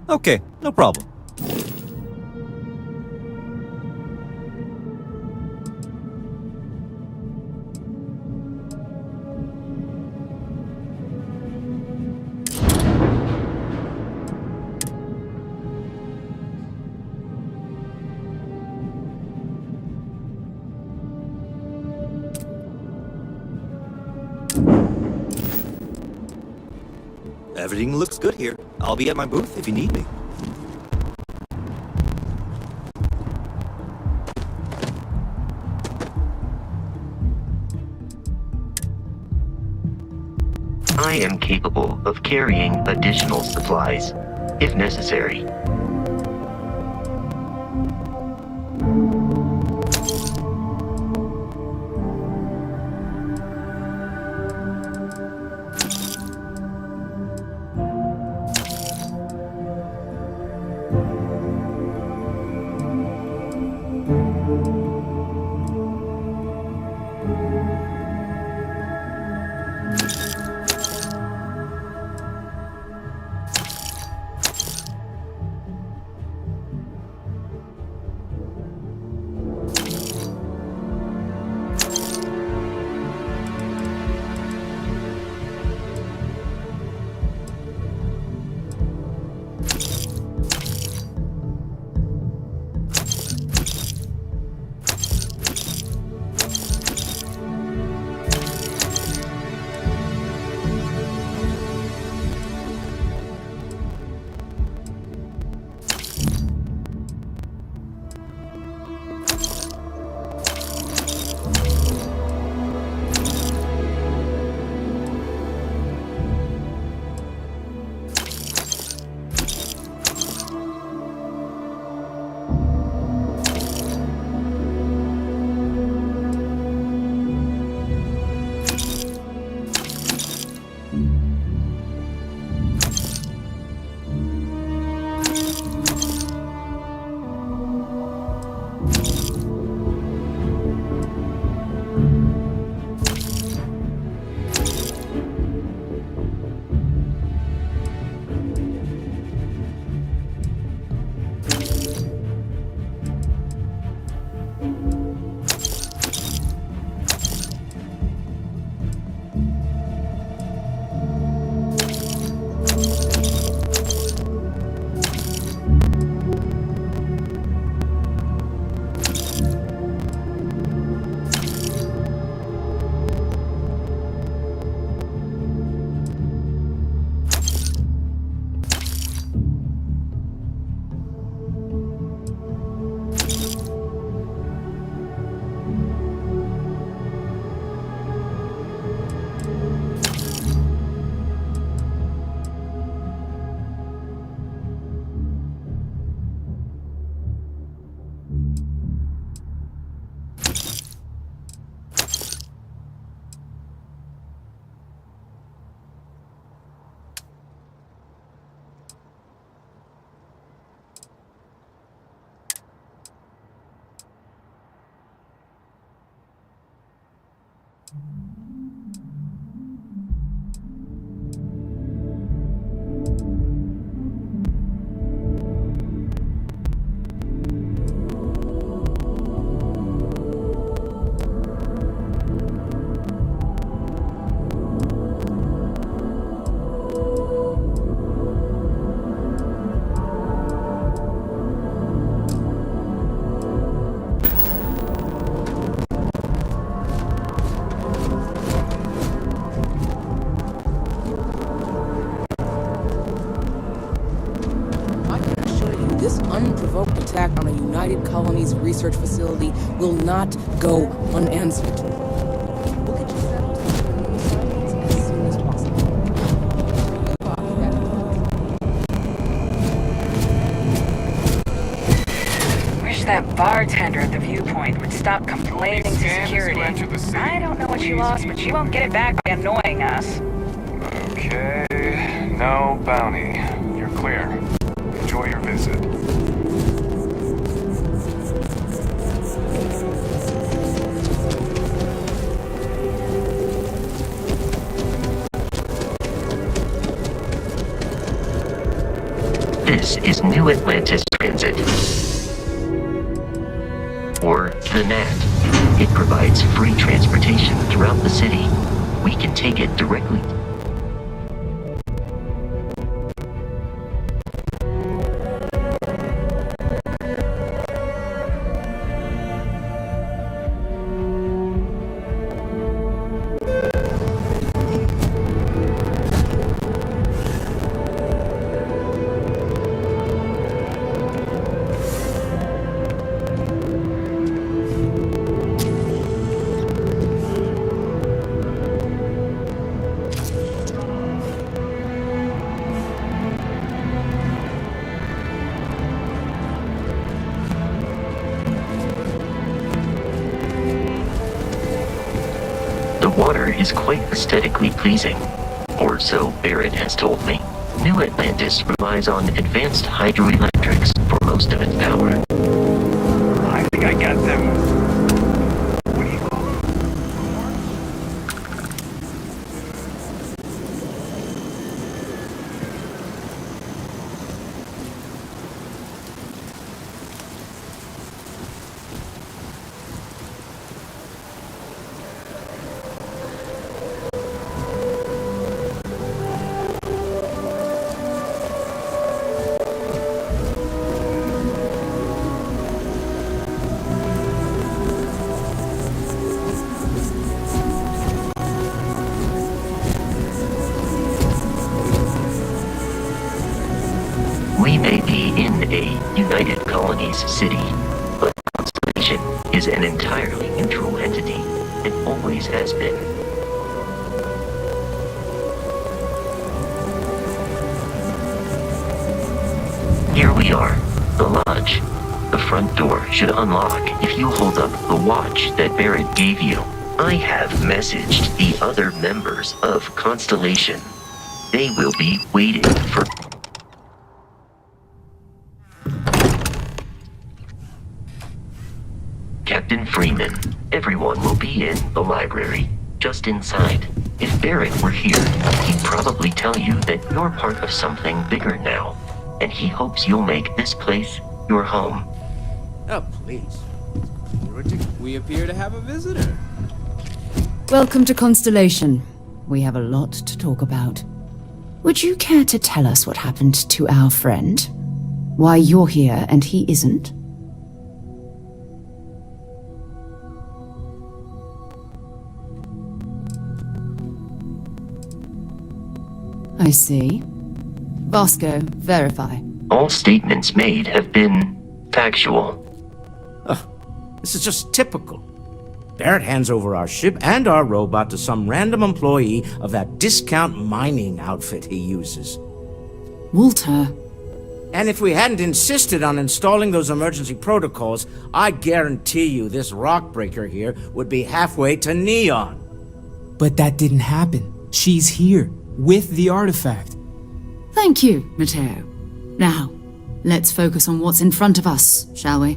Okay, no problem. Everything looks good here. I'll be at my booth if you need me. I am capable of carrying additional supplies, if necessary. unprovoked attack on a United Colonies research facility will not go unanswered. We'll get you settled into new assignments as soon as possible. Where's that bartender at the viewpoint would stop complaining to security. I don't know what she lost, but she won't get it back by annoying us. Okay, no bounty. You're clear. Enjoy your visit. This is New Atlantis Transit, or the NAT. It provides free transportation throughout the city. We can take it directly. The water is quite aesthetically pleasing, or so Barrett has told me. New Atlantis relies on advanced hydroelectrics for most of its power. I think I got them. We may be in a United Colonies city, but Constellation is an entirely neutral entity. It always has been. Here we are, the lodge. The front door should unlock if you hold up the watch that Barrett gave you. I have messaged the other members of Constellation. They will be waiting for... Captain Freeman, everyone will be in the library, just inside. If Barrett were here, he'd probably tell you that you're part of something bigger now, and he hopes you'll make this place your home. Oh, please. We appear to have a visitor. Welcome to Constellation. We have a lot to talk about. Would you care to tell us what happened to our friend? Why you're here and he isn't? I see. Vasco, verify. All statements made have been factual. This is just typical. Barrett hands over our ship and our robot to some random employee of that discount mining outfit he uses. Walter. And if we hadn't insisted on installing those emergency protocols, I guarantee you this rock breaker here would be halfway to Neon. But that didn't happen. She's here, with the artifact. Thank you, Matteo. Now, let's focus on what's in front of us, shall we?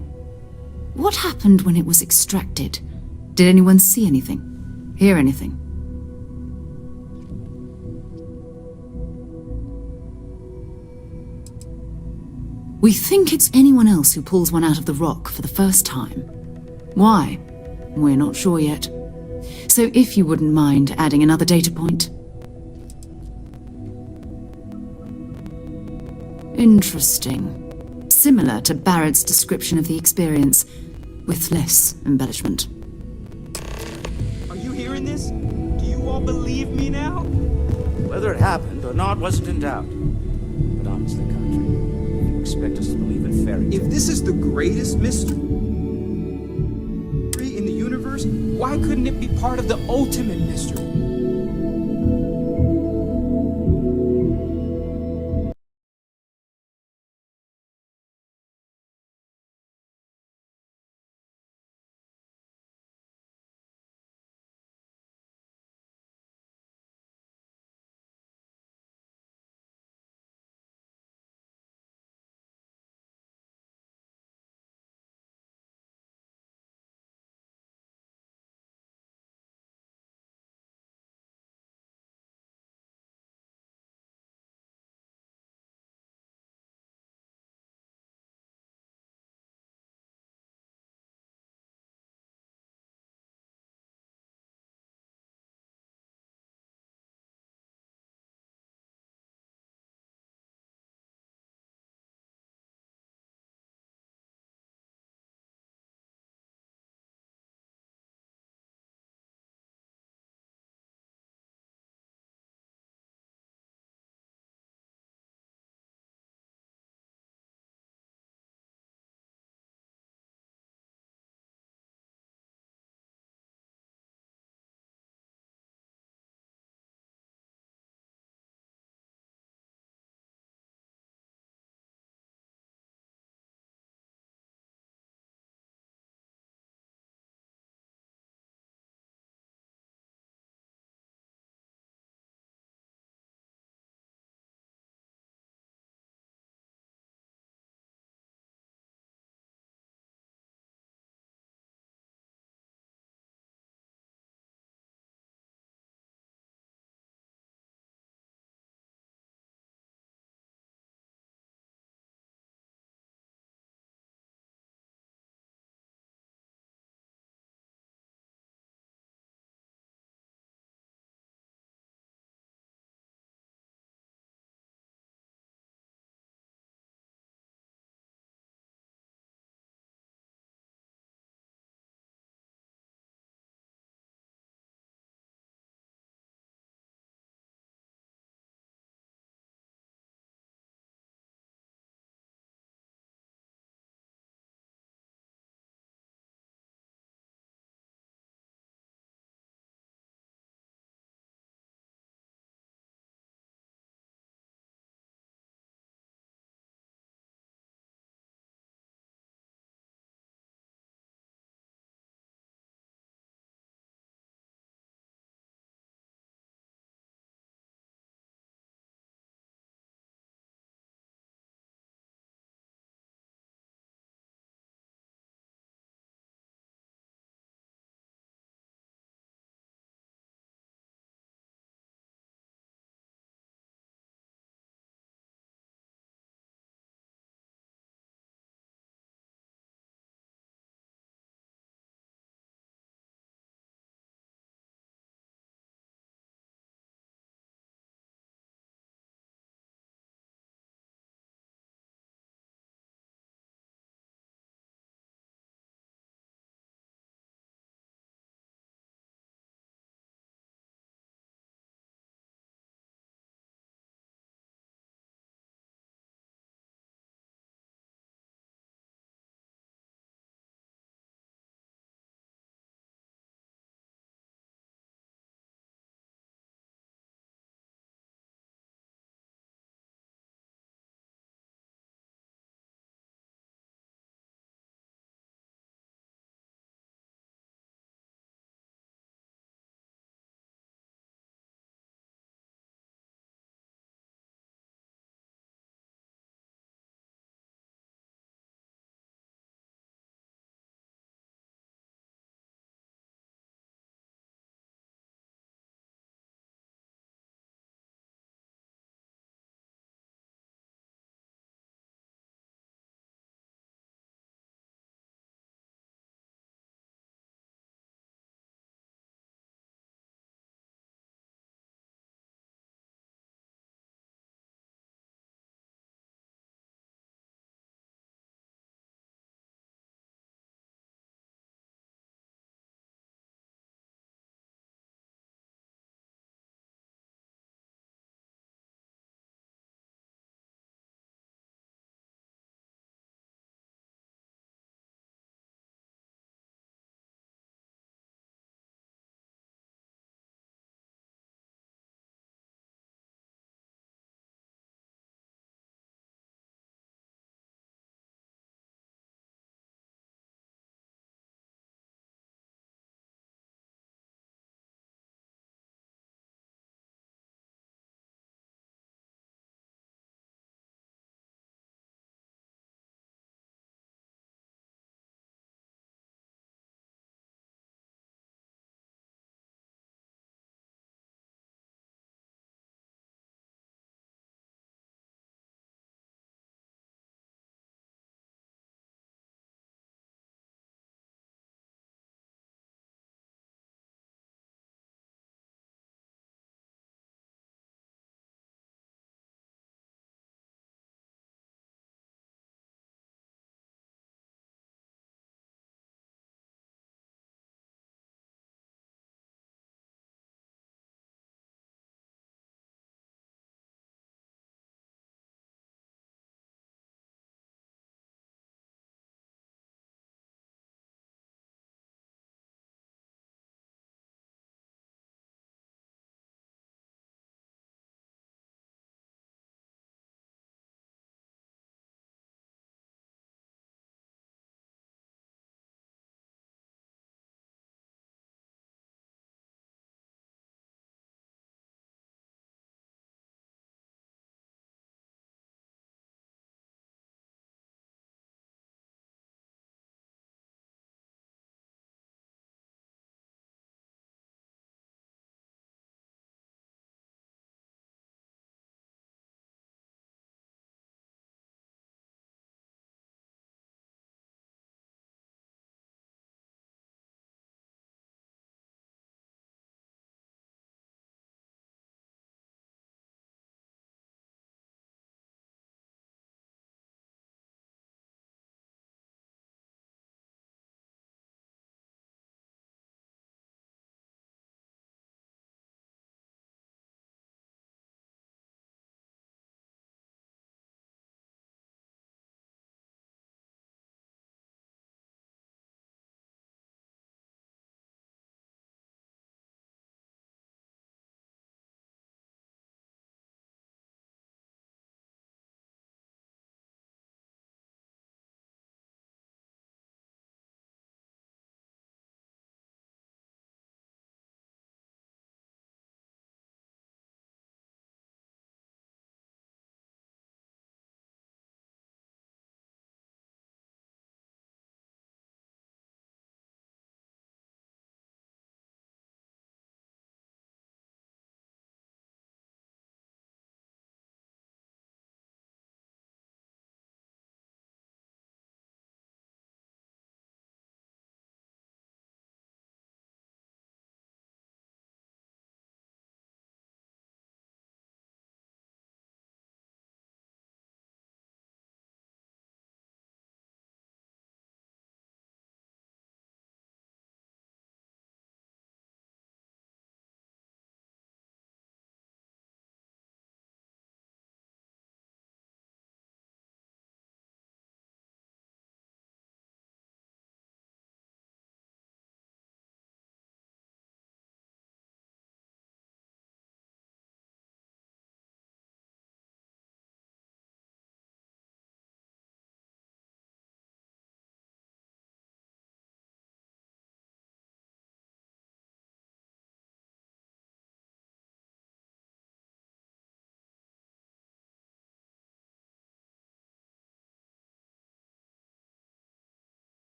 What happened when it was extracted? Did anyone see anything? Hear anything? We think it's anyone else who pulls one out of the rock for the first time. Why? We're not sure yet. So if you wouldn't mind adding another data point. Interesting. Similar to Barrett's description of the experience, with less embellishment. Are you hearing this? Do you all believe me now? Whether it happened or not wasn't in doubt. But honestly, Country, you expect us to believe in fairy tales? If this is the greatest mystery in the universe, why couldn't it be part of the ultimate mystery?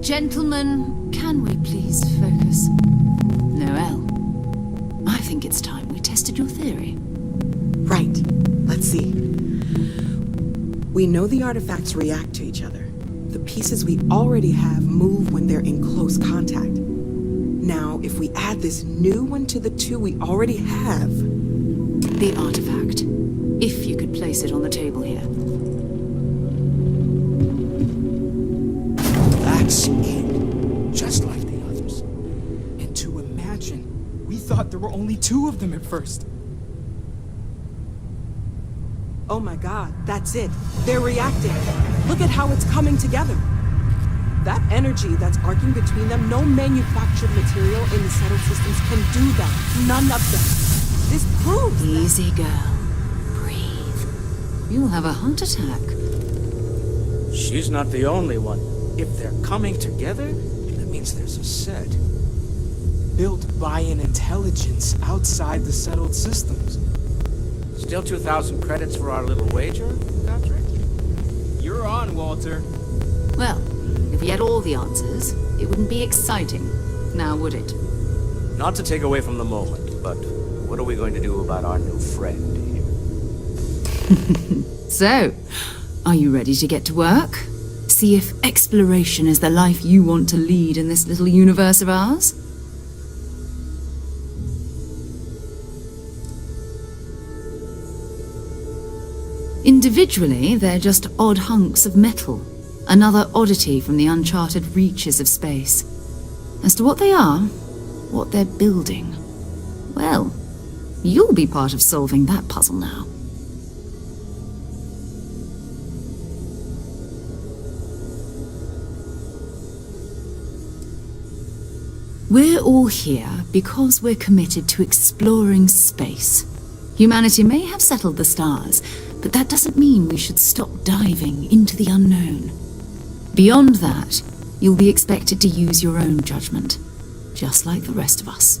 Gentlemen, can we please focus? Noel, I think it's time we tested your theory. Right. Let's see. We know the artifacts react to each other. The pieces we already have move when they're in close contact. Now, if we add this new one to the two we already have... The artifact. If you could place it on the table here. That's it. Just like the others. And to imagine, we thought there were only 2 of them at first. Oh my god, that's it. They're reacting. Look at how it's coming together. That energy that's arcing between them, no manufactured material in the settled systems can do that. None of them. This proves Easy, girl. Breathe. You'll have a heart attack. She's not the only one. If they're coming together, that means there's a set. Built by an intelligence outside the settled systems. Still 2,000 credits for our little wager, Patrick? You're on, Walter. Well, if we had all the answers, it wouldn't be exciting, now would it? Not to take away from the moment, but what are we going to do about our new friend here? So, are you ready to get to work? See if exploration is the life you want to lead in this little universe of ours? Individually, they're just odd hunks of metal. Another oddity from the uncharted reaches of space. As to what they are, what they're building, well, you'll be part of solving that puzzle now. We're all here because we're committed to exploring space. Humanity may have settled the stars, but that doesn't mean we should stop diving into the unknown. Beyond that, you'll be expected to use your own judgment, just like the rest of us.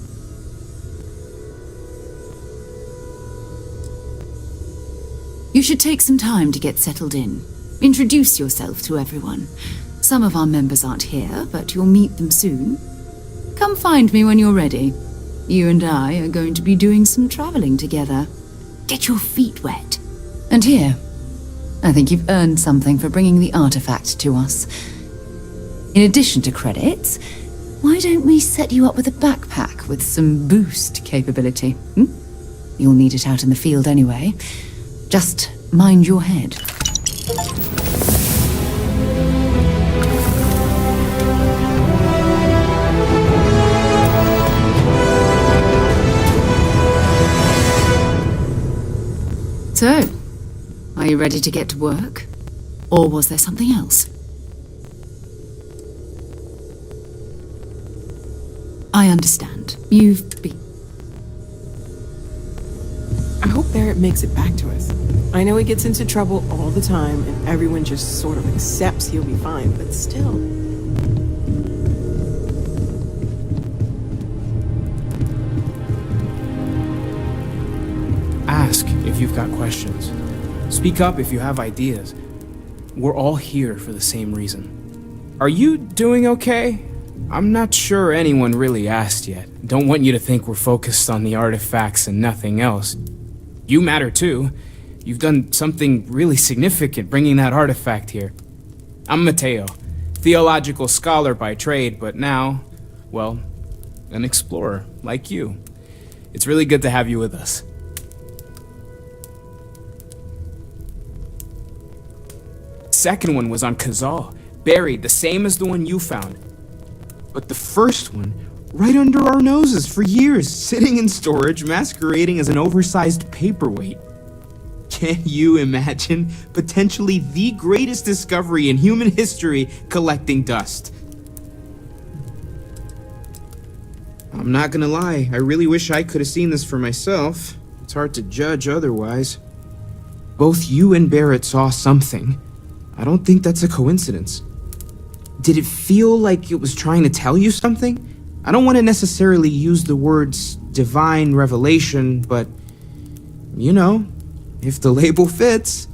You should take some time to get settled in. Introduce yourself to everyone. Some of our members aren't here, but you'll meet them soon. Come find me when you're ready. You and I are going to be doing some traveling together. Get your feet wet. And here, I think you've earned something for bringing the artifact to us. In addition to credits, why don't we set you up with a backpack with some boost capability? You'll need it out in the field anyway. Just mind your head. So, are you ready to get to work? Or was there something else? I understand. You've been... I hope Barrett makes it back to us. I know he gets into trouble all the time, and everyone just sort of accepts he'll be fine, but still... Ask if you've got questions. Speak up if you have ideas. We're all here for the same reason. Are you doing okay? I'm not sure anyone really asked yet. Don't want you to think we're focused on the artifacts and nothing else. You matter too. You've done something really significant bringing that artifact here. I'm Mateo, theological scholar by trade, but now, well, an explorer like you. It's really good to have you with us. Second one was on Kazal, buried the same as the one you found. But the first one, right under our noses for years, sitting in storage, masquerading as an oversized paperweight. Can you imagine potentially the greatest discovery in human history collecting dust? I'm not gonna lie, I really wish I could have seen this for myself. It's hard to judge otherwise. Both you and Barrett saw something. I don't think that's a coincidence. Did it feel like it was trying to tell you something? I don't want to necessarily use the words divine revelation, but You know, if the label fits.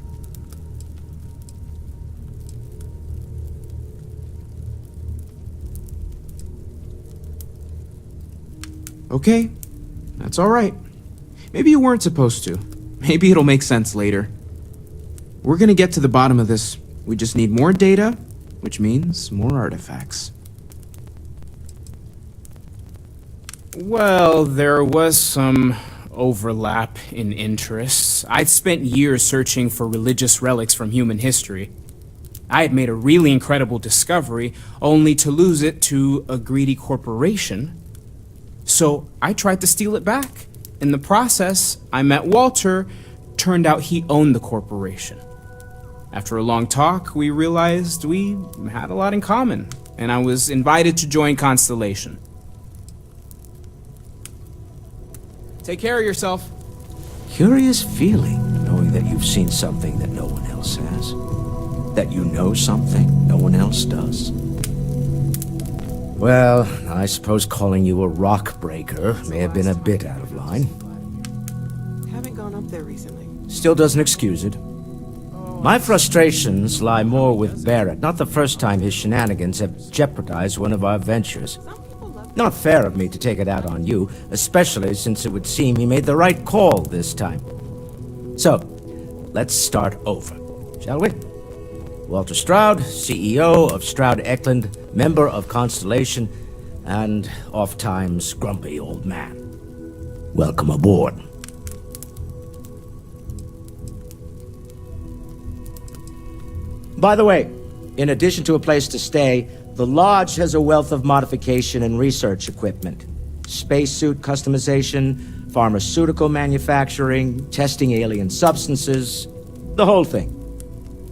Okay, that's alright. Maybe you weren't supposed to. Maybe it'll make sense later. We're gonna get to the bottom of this. We just need more data, which means more artifacts. Well, there was some overlap in interests. I'd spent years searching for religious relics from human history. I had made a really incredible discovery, only to lose it to a greedy corporation. So I tried to steal it back. In the process, I met Walter. Turned out he owned the corporation. After a long talk, we realized we had a lot in common, and I was invited to join Constellation. Take care of yourself. Curious feeling, knowing that you've seen something that no one else has. That you know something no one else does. Well, I suppose calling you a rock breaker may have been a bit out of line. Haven't gone up there recently. Still doesn't excuse it. My frustrations lie more with Barrett. Not the first time his shenanigans have jeopardized one of our ventures. Not fair of me to take it out on you, especially since it would seem he made the right call this time. So, let's start over, shall we? Walter Stroud, CEO of Stroud Eklund, member of Constellation, and oft-times grumpy old man. Welcome aboard. By the way, in addition to a place to stay, the Lodge has a wealth of modification and research equipment. Spacesuit customization, pharmaceutical manufacturing, testing alien substances, the whole thing.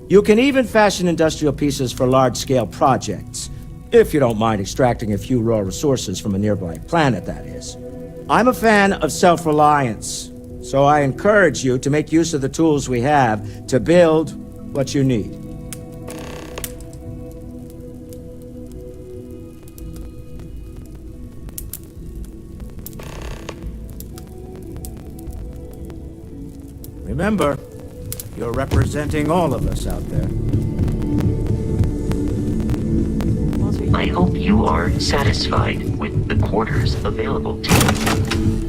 You can even fashion industrial pieces for large-scale projects, if you don't mind extracting a few raw resources from a nearby planet, that is. I'm a fan of self-reliance, so I encourage you to make use of the tools we have to build what you need. Remember, you're representing all of us out there. I hope you are satisfied with the quarters available to you.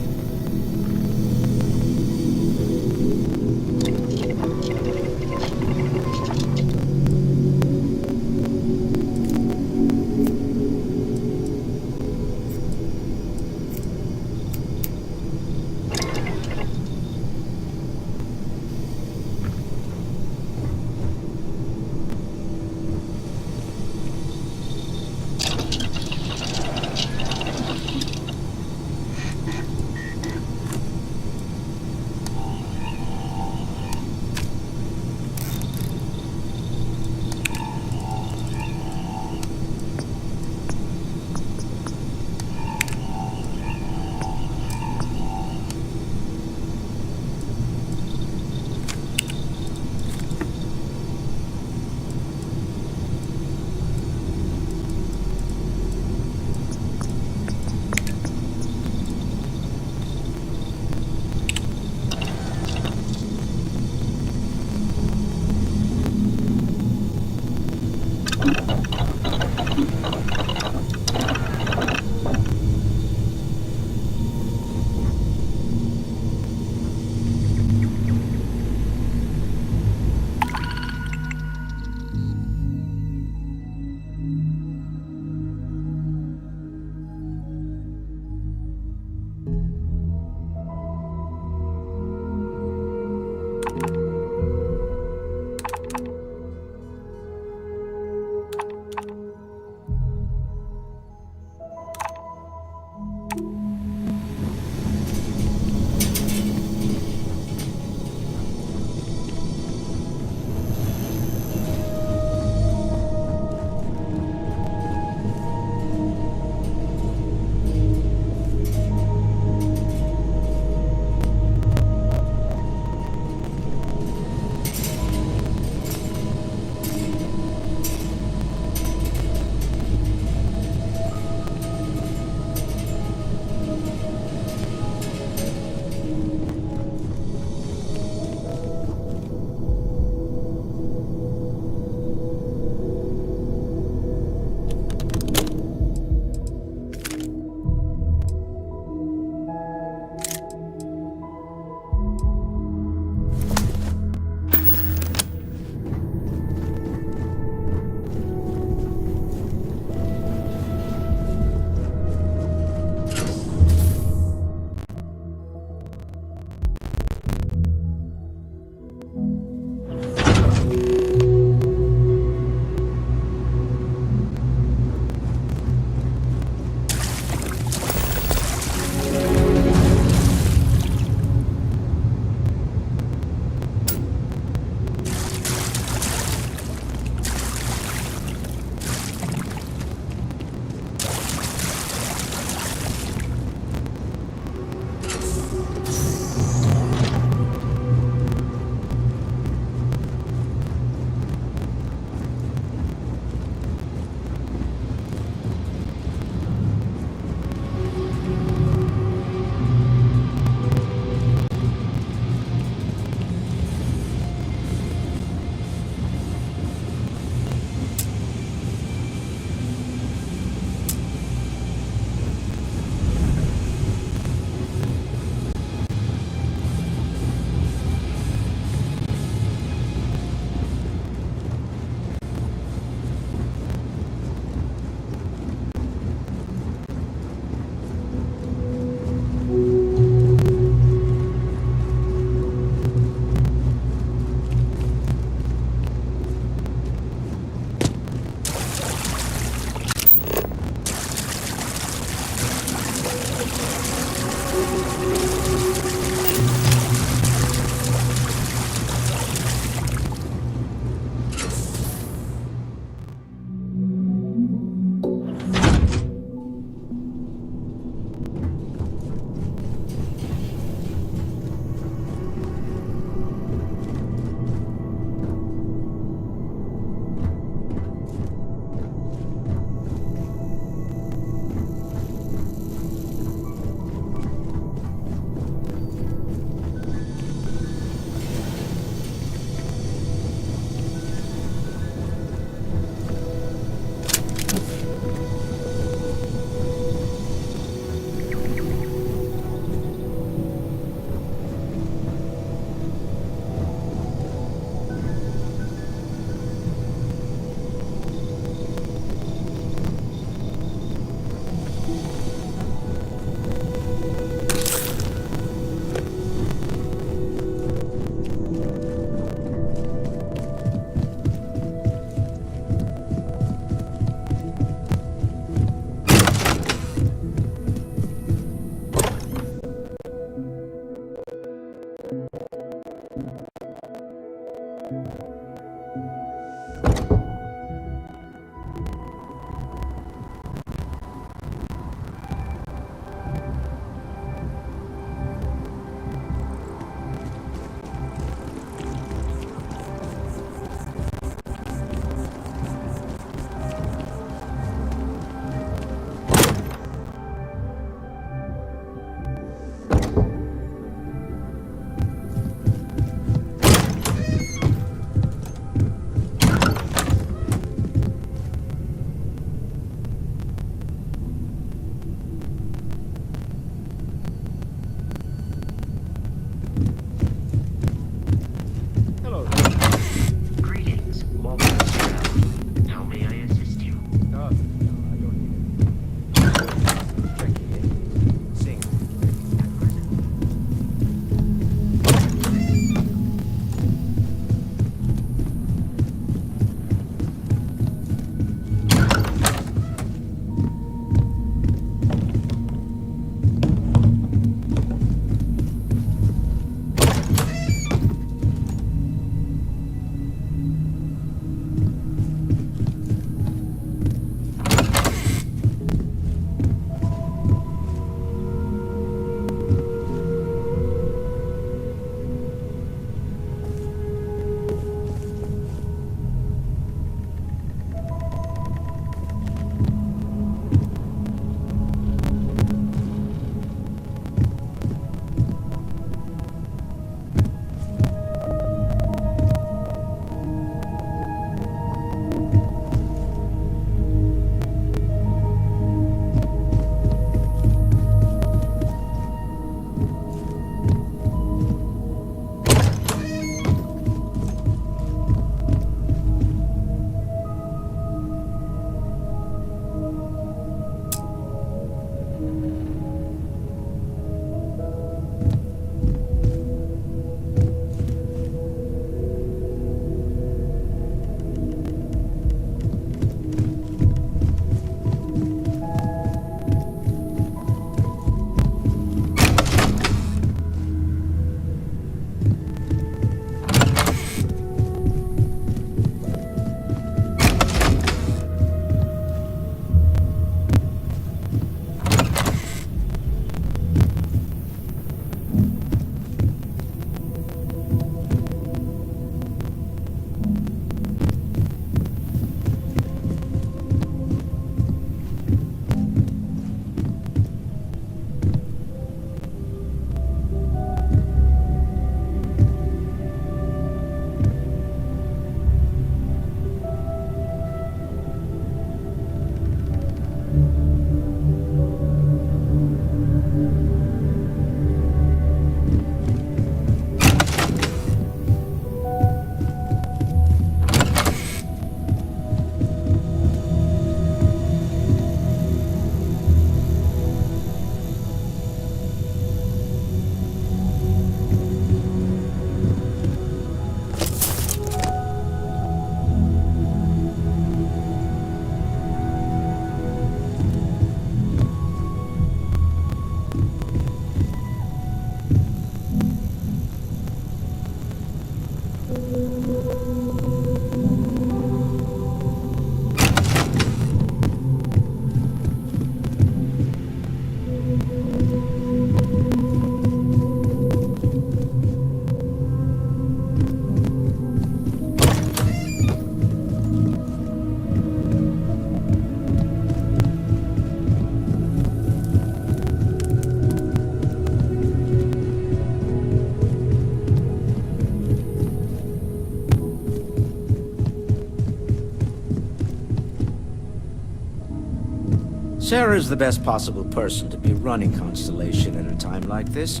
Sarah's the best possible person to be running Constellation at a time like this.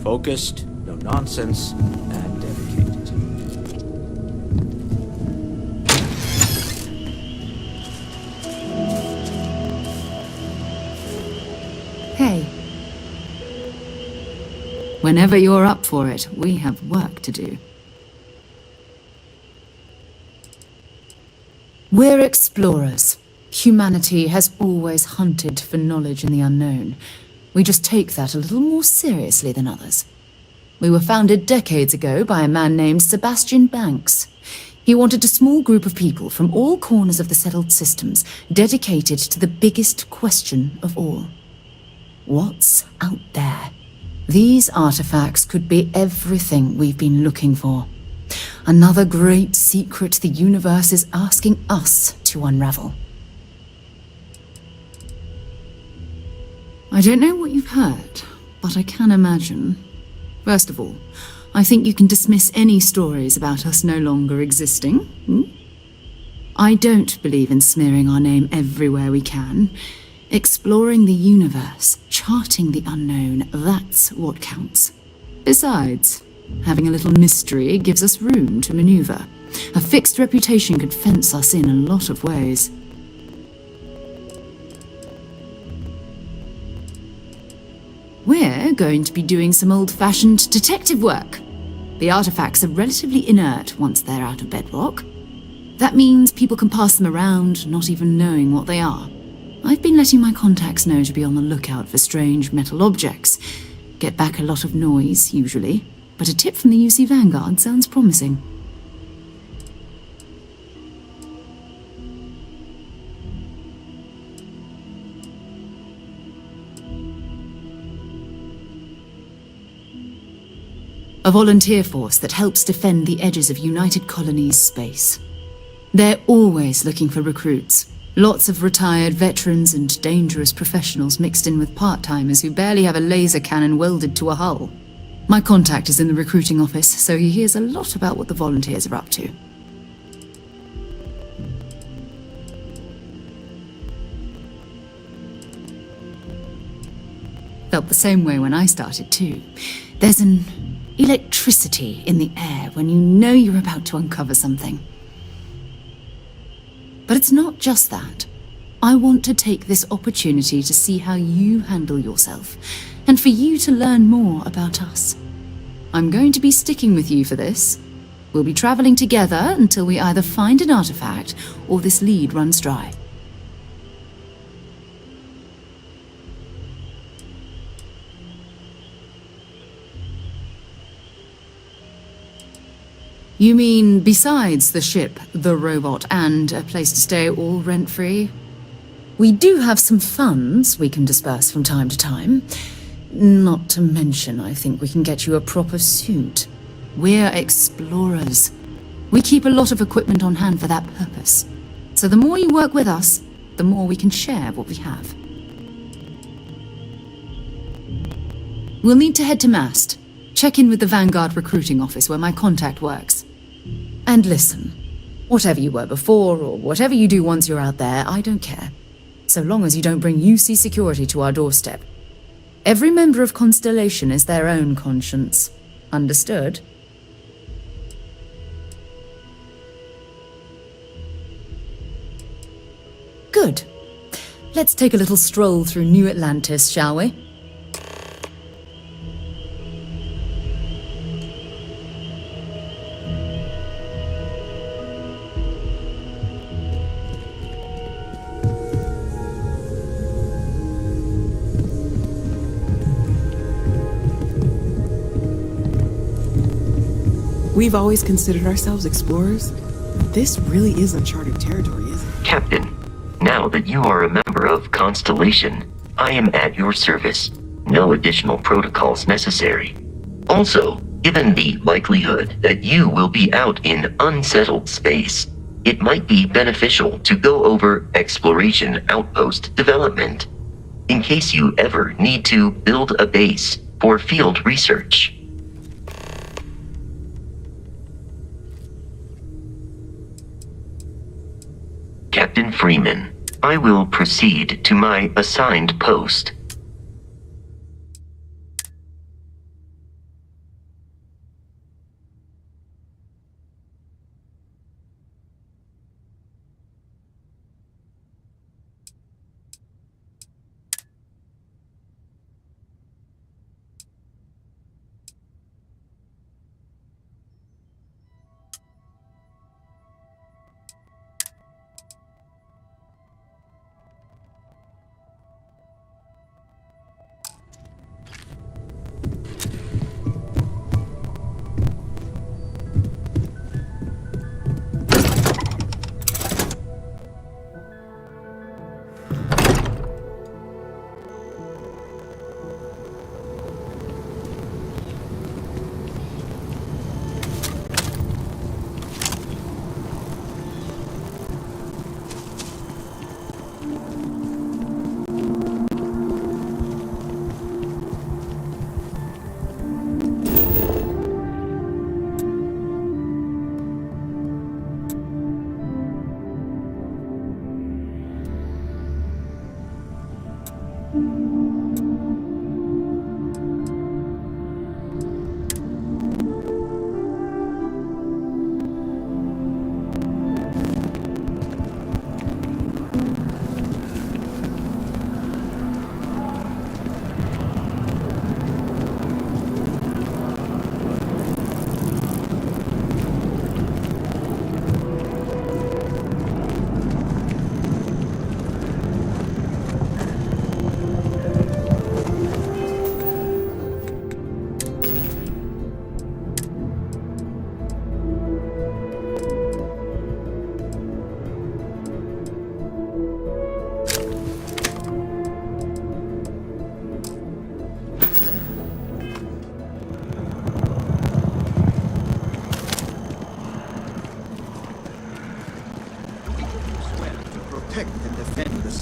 Focused, no nonsense, and dedicated. Hey. Whenever you're up for it, we have work to do. We're explorers. Humanity has always hunted for knowledge in the unknown. We just take that a little more seriously than others. We were founded decades ago by a man named Sebastian Banks. He wanted a small group of people from all corners of the settled systems dedicated to the biggest question of all. What's out there? These artifacts could be everything we've been looking for. Another great secret the universe is asking us to unravel. I don't know what you've heard, but I can imagine. First of all, I think you can dismiss any stories about us no longer existing. I don't believe in smearing our name everywhere we can. Exploring the universe, charting the unknown, that's what counts. Besides, having a little mystery gives us room to maneuver. A fixed reputation could fence us in a lot of ways. We're going to be doing some old-fashioned detective work. The artifacts are relatively inert once they're out of bedrock. That means people can pass them around, not even knowing what they are. I've been letting my contacts know to be on the lookout for strange metal objects. Get back a lot of noise, usually, but a tip from the UC Vanguard sounds promising. A volunteer force that helps defend the edges of United Colonies space. They're always looking for recruits. Lots of retired veterans and dangerous professionals mixed in with part-timers who barely have a laser cannon welded to a hull. My contact is in the recruiting office, so he hears a lot about what the volunteers are up to. Felt the same way when I started too. There's an electricity in the air when you know you're about to uncover something. But it's not just that. I want to take this opportunity to see how you handle yourself, and for you to learn more about us. I'm going to be sticking with you for this. We'll be traveling together until we either find an artifact or this lead runs dry. You mean besides the ship, the robot, and a place to stay all rent-free? We do have some funds we can disperse from time to time. Not to mention, I think we can get you a proper suit. We're explorers. We keep a lot of equipment on hand for that purpose. So the more you work with us, the more we can share what we have. We'll need to head to Mast. Check in with the Vanguard recruiting office where my contact works. And listen, whatever you were before, or whatever you do once you're out there, I don't care. So long as you don't bring UC security to our doorstep. Every member of Constellation is their own conscience. Understood? Good. Let's take a little stroll through New Atlantis, shall we? We've always considered ourselves explorers. This really is uncharted territory, isn't it? Captain, now that you are a member of Constellation, I am at your service. No additional protocols necessary. Also, given the likelihood that you will be out in unsettled space, it might be beneficial to go over exploration outpost development, in case you ever need to build a base for field research. Captain Freeman, I will proceed to my assigned post.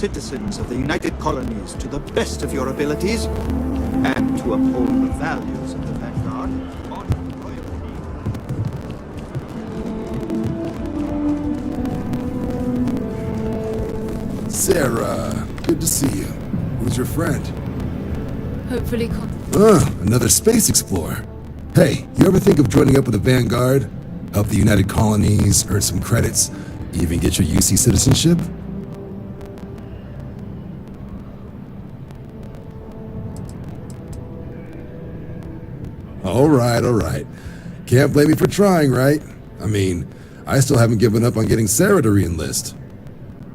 citizens of the United Colonies to the best of your abilities, and to uphold the values of the Vanguard. Sarah, good to see you. Who's your friend? Hopefully, Another space explorer. Hey, you ever think of joining up with the Vanguard? Help the United Colonies, earn some credits, even get your UC citizenship? All right. Can't blame me for trying, right? I mean, I still haven't given up on getting Sarah to re-enlist.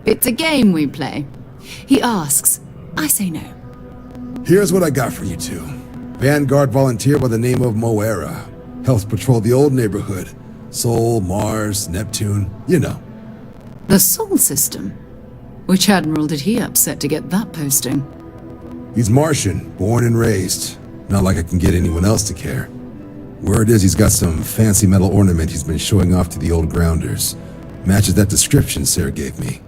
it's a game we play. He asks, I say no. Here's what I got for you two. Vanguard volunteer by the name of Moira. Helps patrol the old neighborhood. Sol, Mars, Neptune, you know. The Sol system? Which admiral did he upset to get that posting? He's Martian, born and raised. Not like I can get anyone else to care. Word is he's got some fancy metal ornament he's been showing off to the old grounders. Matches that description Sarah gave me.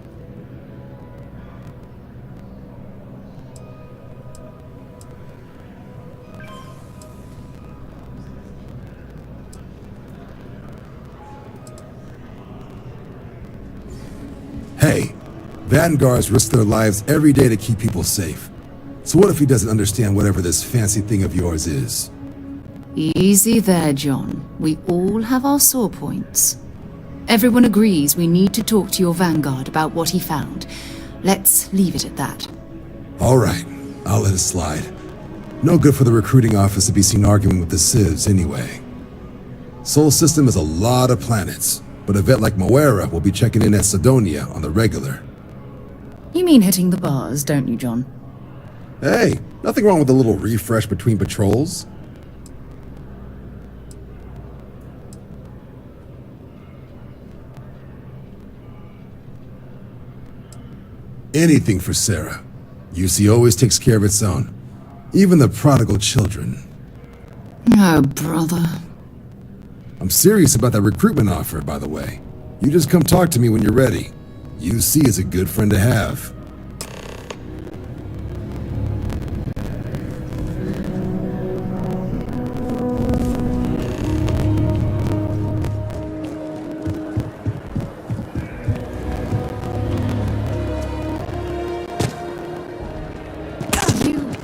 Hey, Vanguards risk their lives every day to keep people safe. So what if he doesn't understand whatever this fancy thing of yours is? Easy there, John. We all have our sore points. Everyone agrees we need to talk to your Vanguard about what he found. Let's leave it at that. All right, I'll let it slide. No good for the recruiting office to be seen arguing with the civs anyway. Sol system is a lot of planets, but a vet like Moira will be checking in at Sidonia on the regular. You mean hitting the bars, don't you, John? Hey, nothing wrong with a little refresh between patrols. Anything for Sarah. UC always takes care of its own. Even the prodigal children. Oh, brother. I'm serious about that recruitment offer, by the way. You just come talk to me when you're ready. UC is a good friend to have.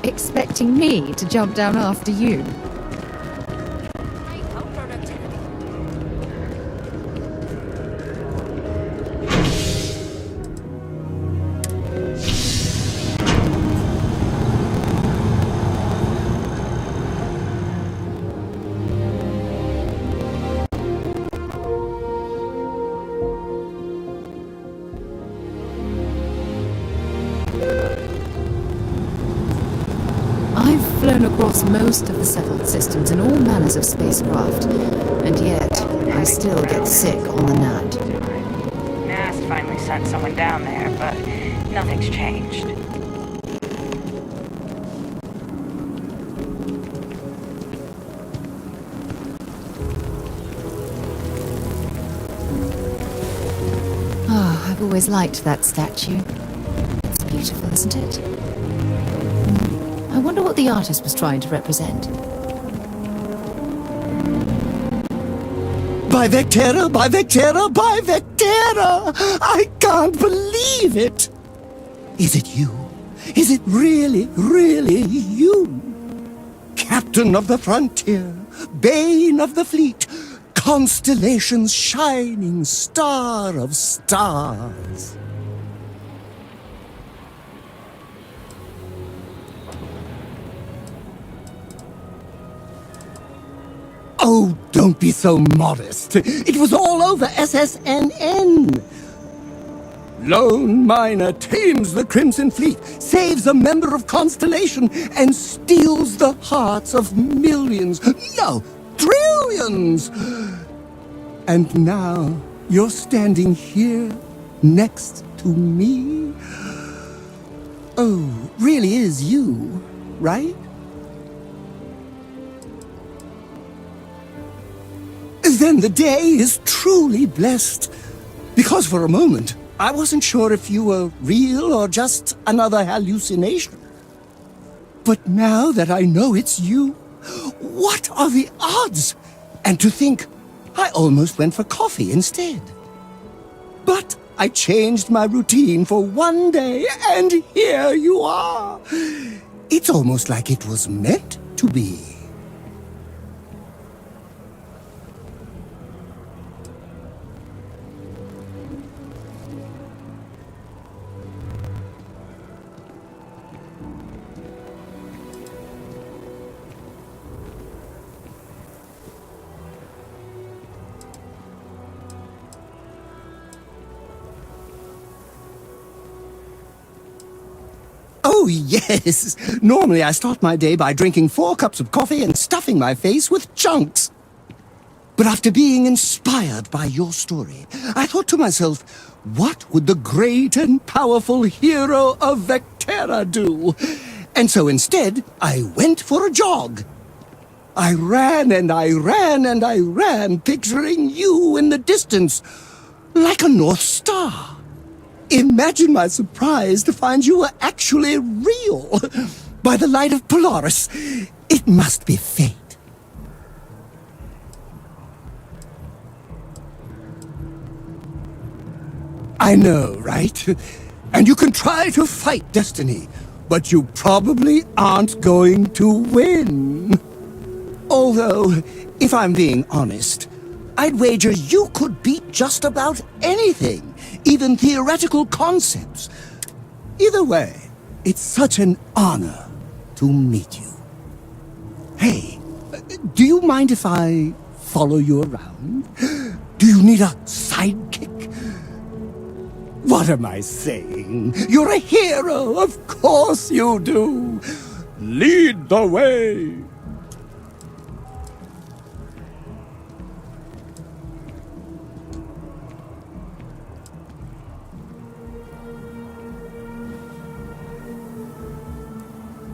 Expecting me to jump down after you? Across most of the settled systems in all manners of spacecraft, and yet I still get sick on the nut. Nast finally sent someone down there, but nothing's changed. Oh, I've always liked that statue. It's beautiful, isn't it? I wonder what the artist was trying to represent. By Vectera, by Vectera, by Vectera! I can't believe it! Is it you? Is it really, really you? Captain of the frontier, bane of the fleet, constellation's shining star of stars. Oh, don't be so modest. It was all over SSNN. Lone miner tames the Crimson Fleet, saves a member of Constellation, and steals the hearts of millions, no, trillions. And now you're standing here next to me. Oh, really is you, right? Then the day is truly blessed, because for a moment, I wasn't sure if you were real or just another hallucination. But now that I know it's you, what are the odds? And to think, I almost went for coffee instead. But I changed my routine for one day, and here you are. It's almost like it was meant to be. Oh, yes. Normally I start my day by drinking 4 cups of coffee and stuffing my face with chunks. But after being inspired by your story, I thought to myself, what would the great and powerful hero of Vectera do? And so instead, I went for a jog. I ran and I ran and I ran, picturing you in the distance, like a North Star. Imagine my surprise to find you were actually real. By the light of Polaris, it must be fate. I know, right? And you can try to fight destiny, but you probably aren't going to win. Although, if I'm being honest, I'd wager you could beat just about anything, even theoretical concepts. Either way, it's such an honor to meet you. Hey, do you mind if I follow you around? Do you need a sidekick? What am I saying? You're a hero, of course you do. Lead the way.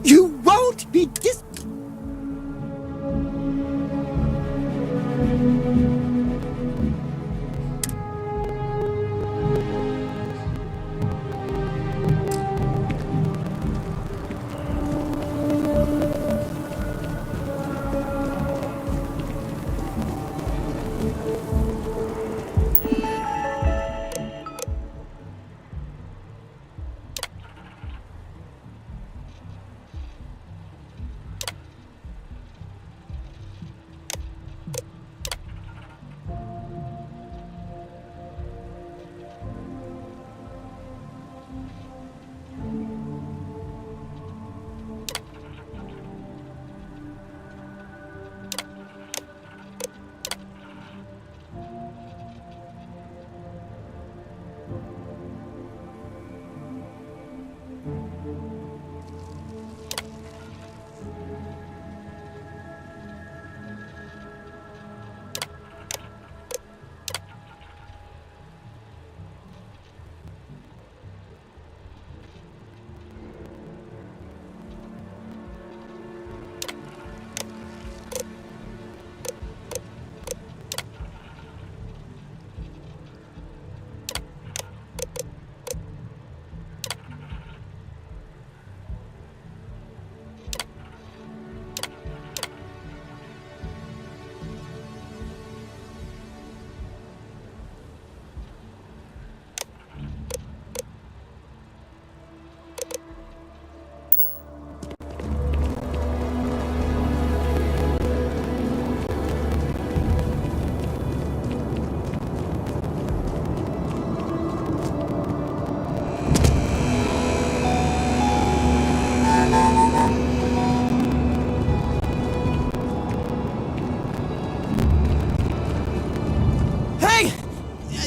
You won't be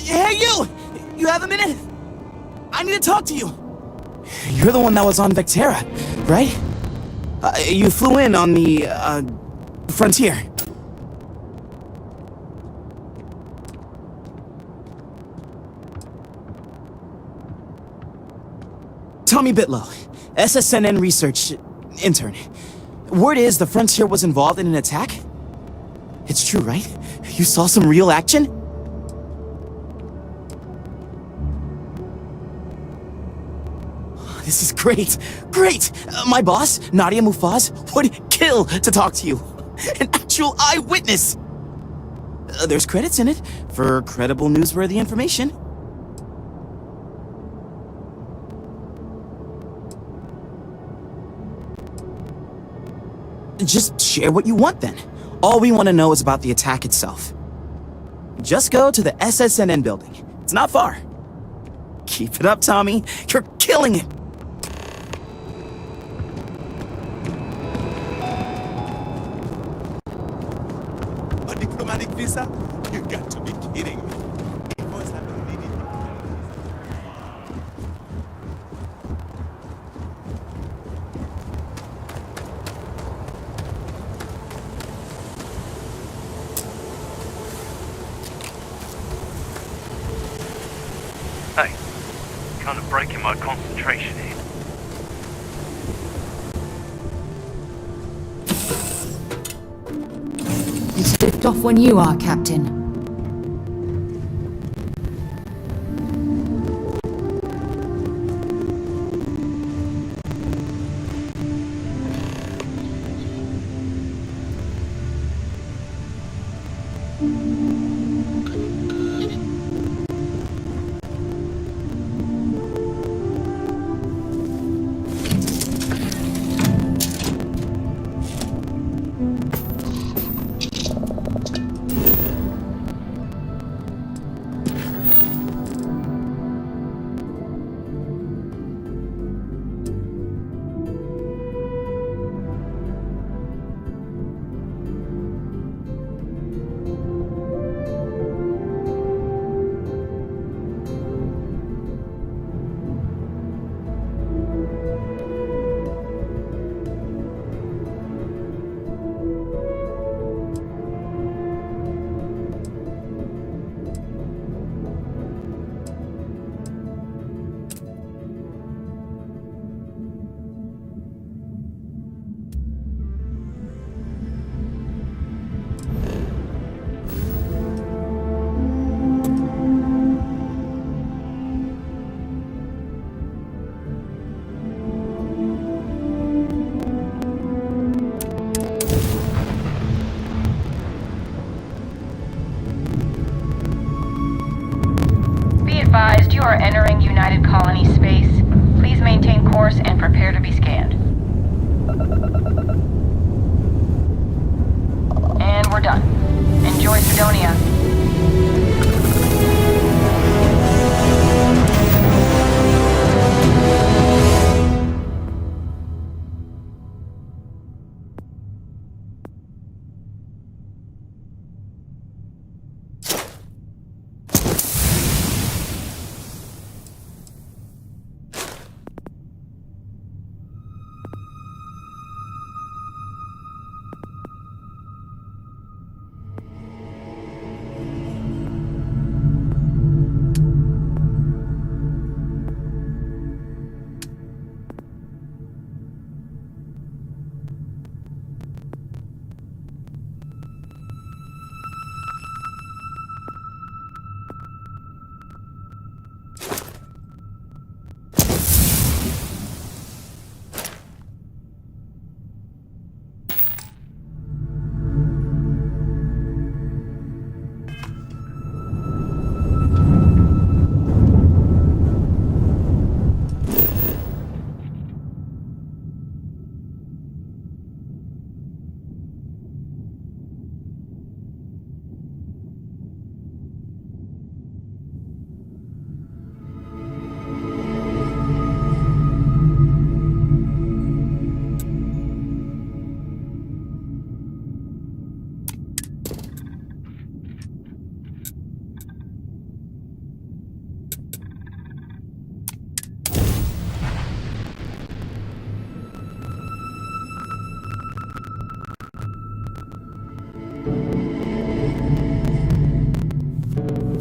Hey, you! You have a minute? I need to talk to you. You're the one that was on Vectera, right? You flew in on the, Frontier. Tommy Bitlow, SSNN research intern. Word is the Frontier was involved in an attack? It's true, right? You saw some real action? this is great. Great! My boss, Nadia Mufaz, would kill to talk to you. An actual eyewitness! There's credits in it for credible, newsworthy information. Just share what you want then. All we want to know is about the attack itself. Just go to the SSNN building. It's not far. Keep it up, Tommy. You're killing it. A diplomatic visa? You got to be kidding me. It must have been needed. Hey, kind of breaking my concentration here. You slipped off when you are, Captain. You are entering United Colony space. Please maintain course and prepare to be scanned. And we're done. Enjoy Sidonia.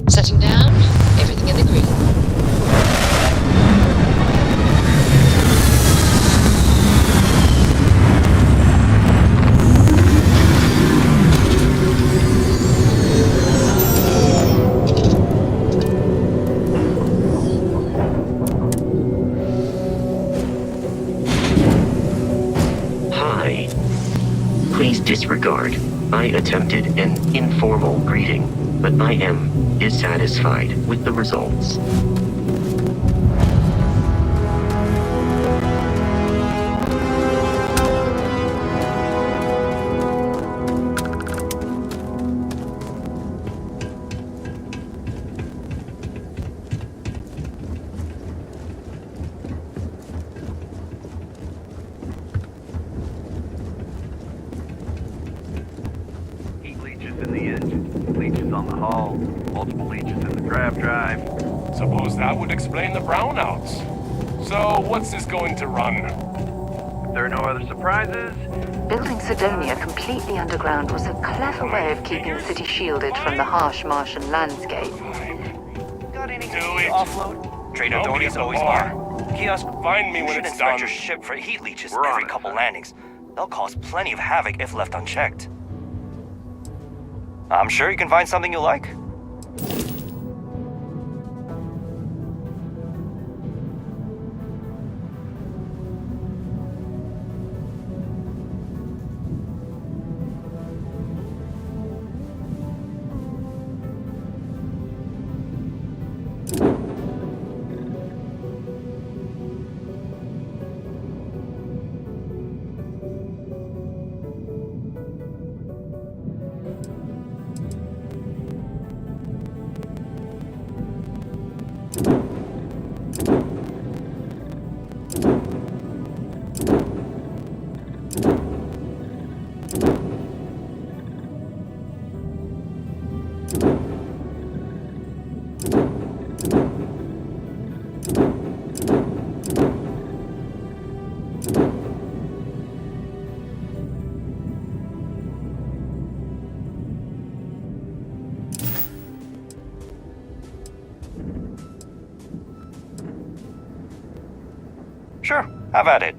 Setting down, everything in the green. I attempted an informal greeting, but I am dissatisfied with the results. Heat leeches in the engine, leeches on the hull, multiple leeches in the draft drive. Suppose that would explain the brownouts. So, what's this going to run? If there are no other surprises, Building Sidonia completely underground was a clever way of keeping the city shielded from the harsh Martian landscape. Do it. Offload? Trader Nobody Doty's at the always bar. on. Kiosk, Find me you when should it's inspect done. your ship for heat leeches We're on every it, couple sir. landings. They'll cause plenty of havoc if left unchecked. I'm sure you can find something you like. Sure, have at it.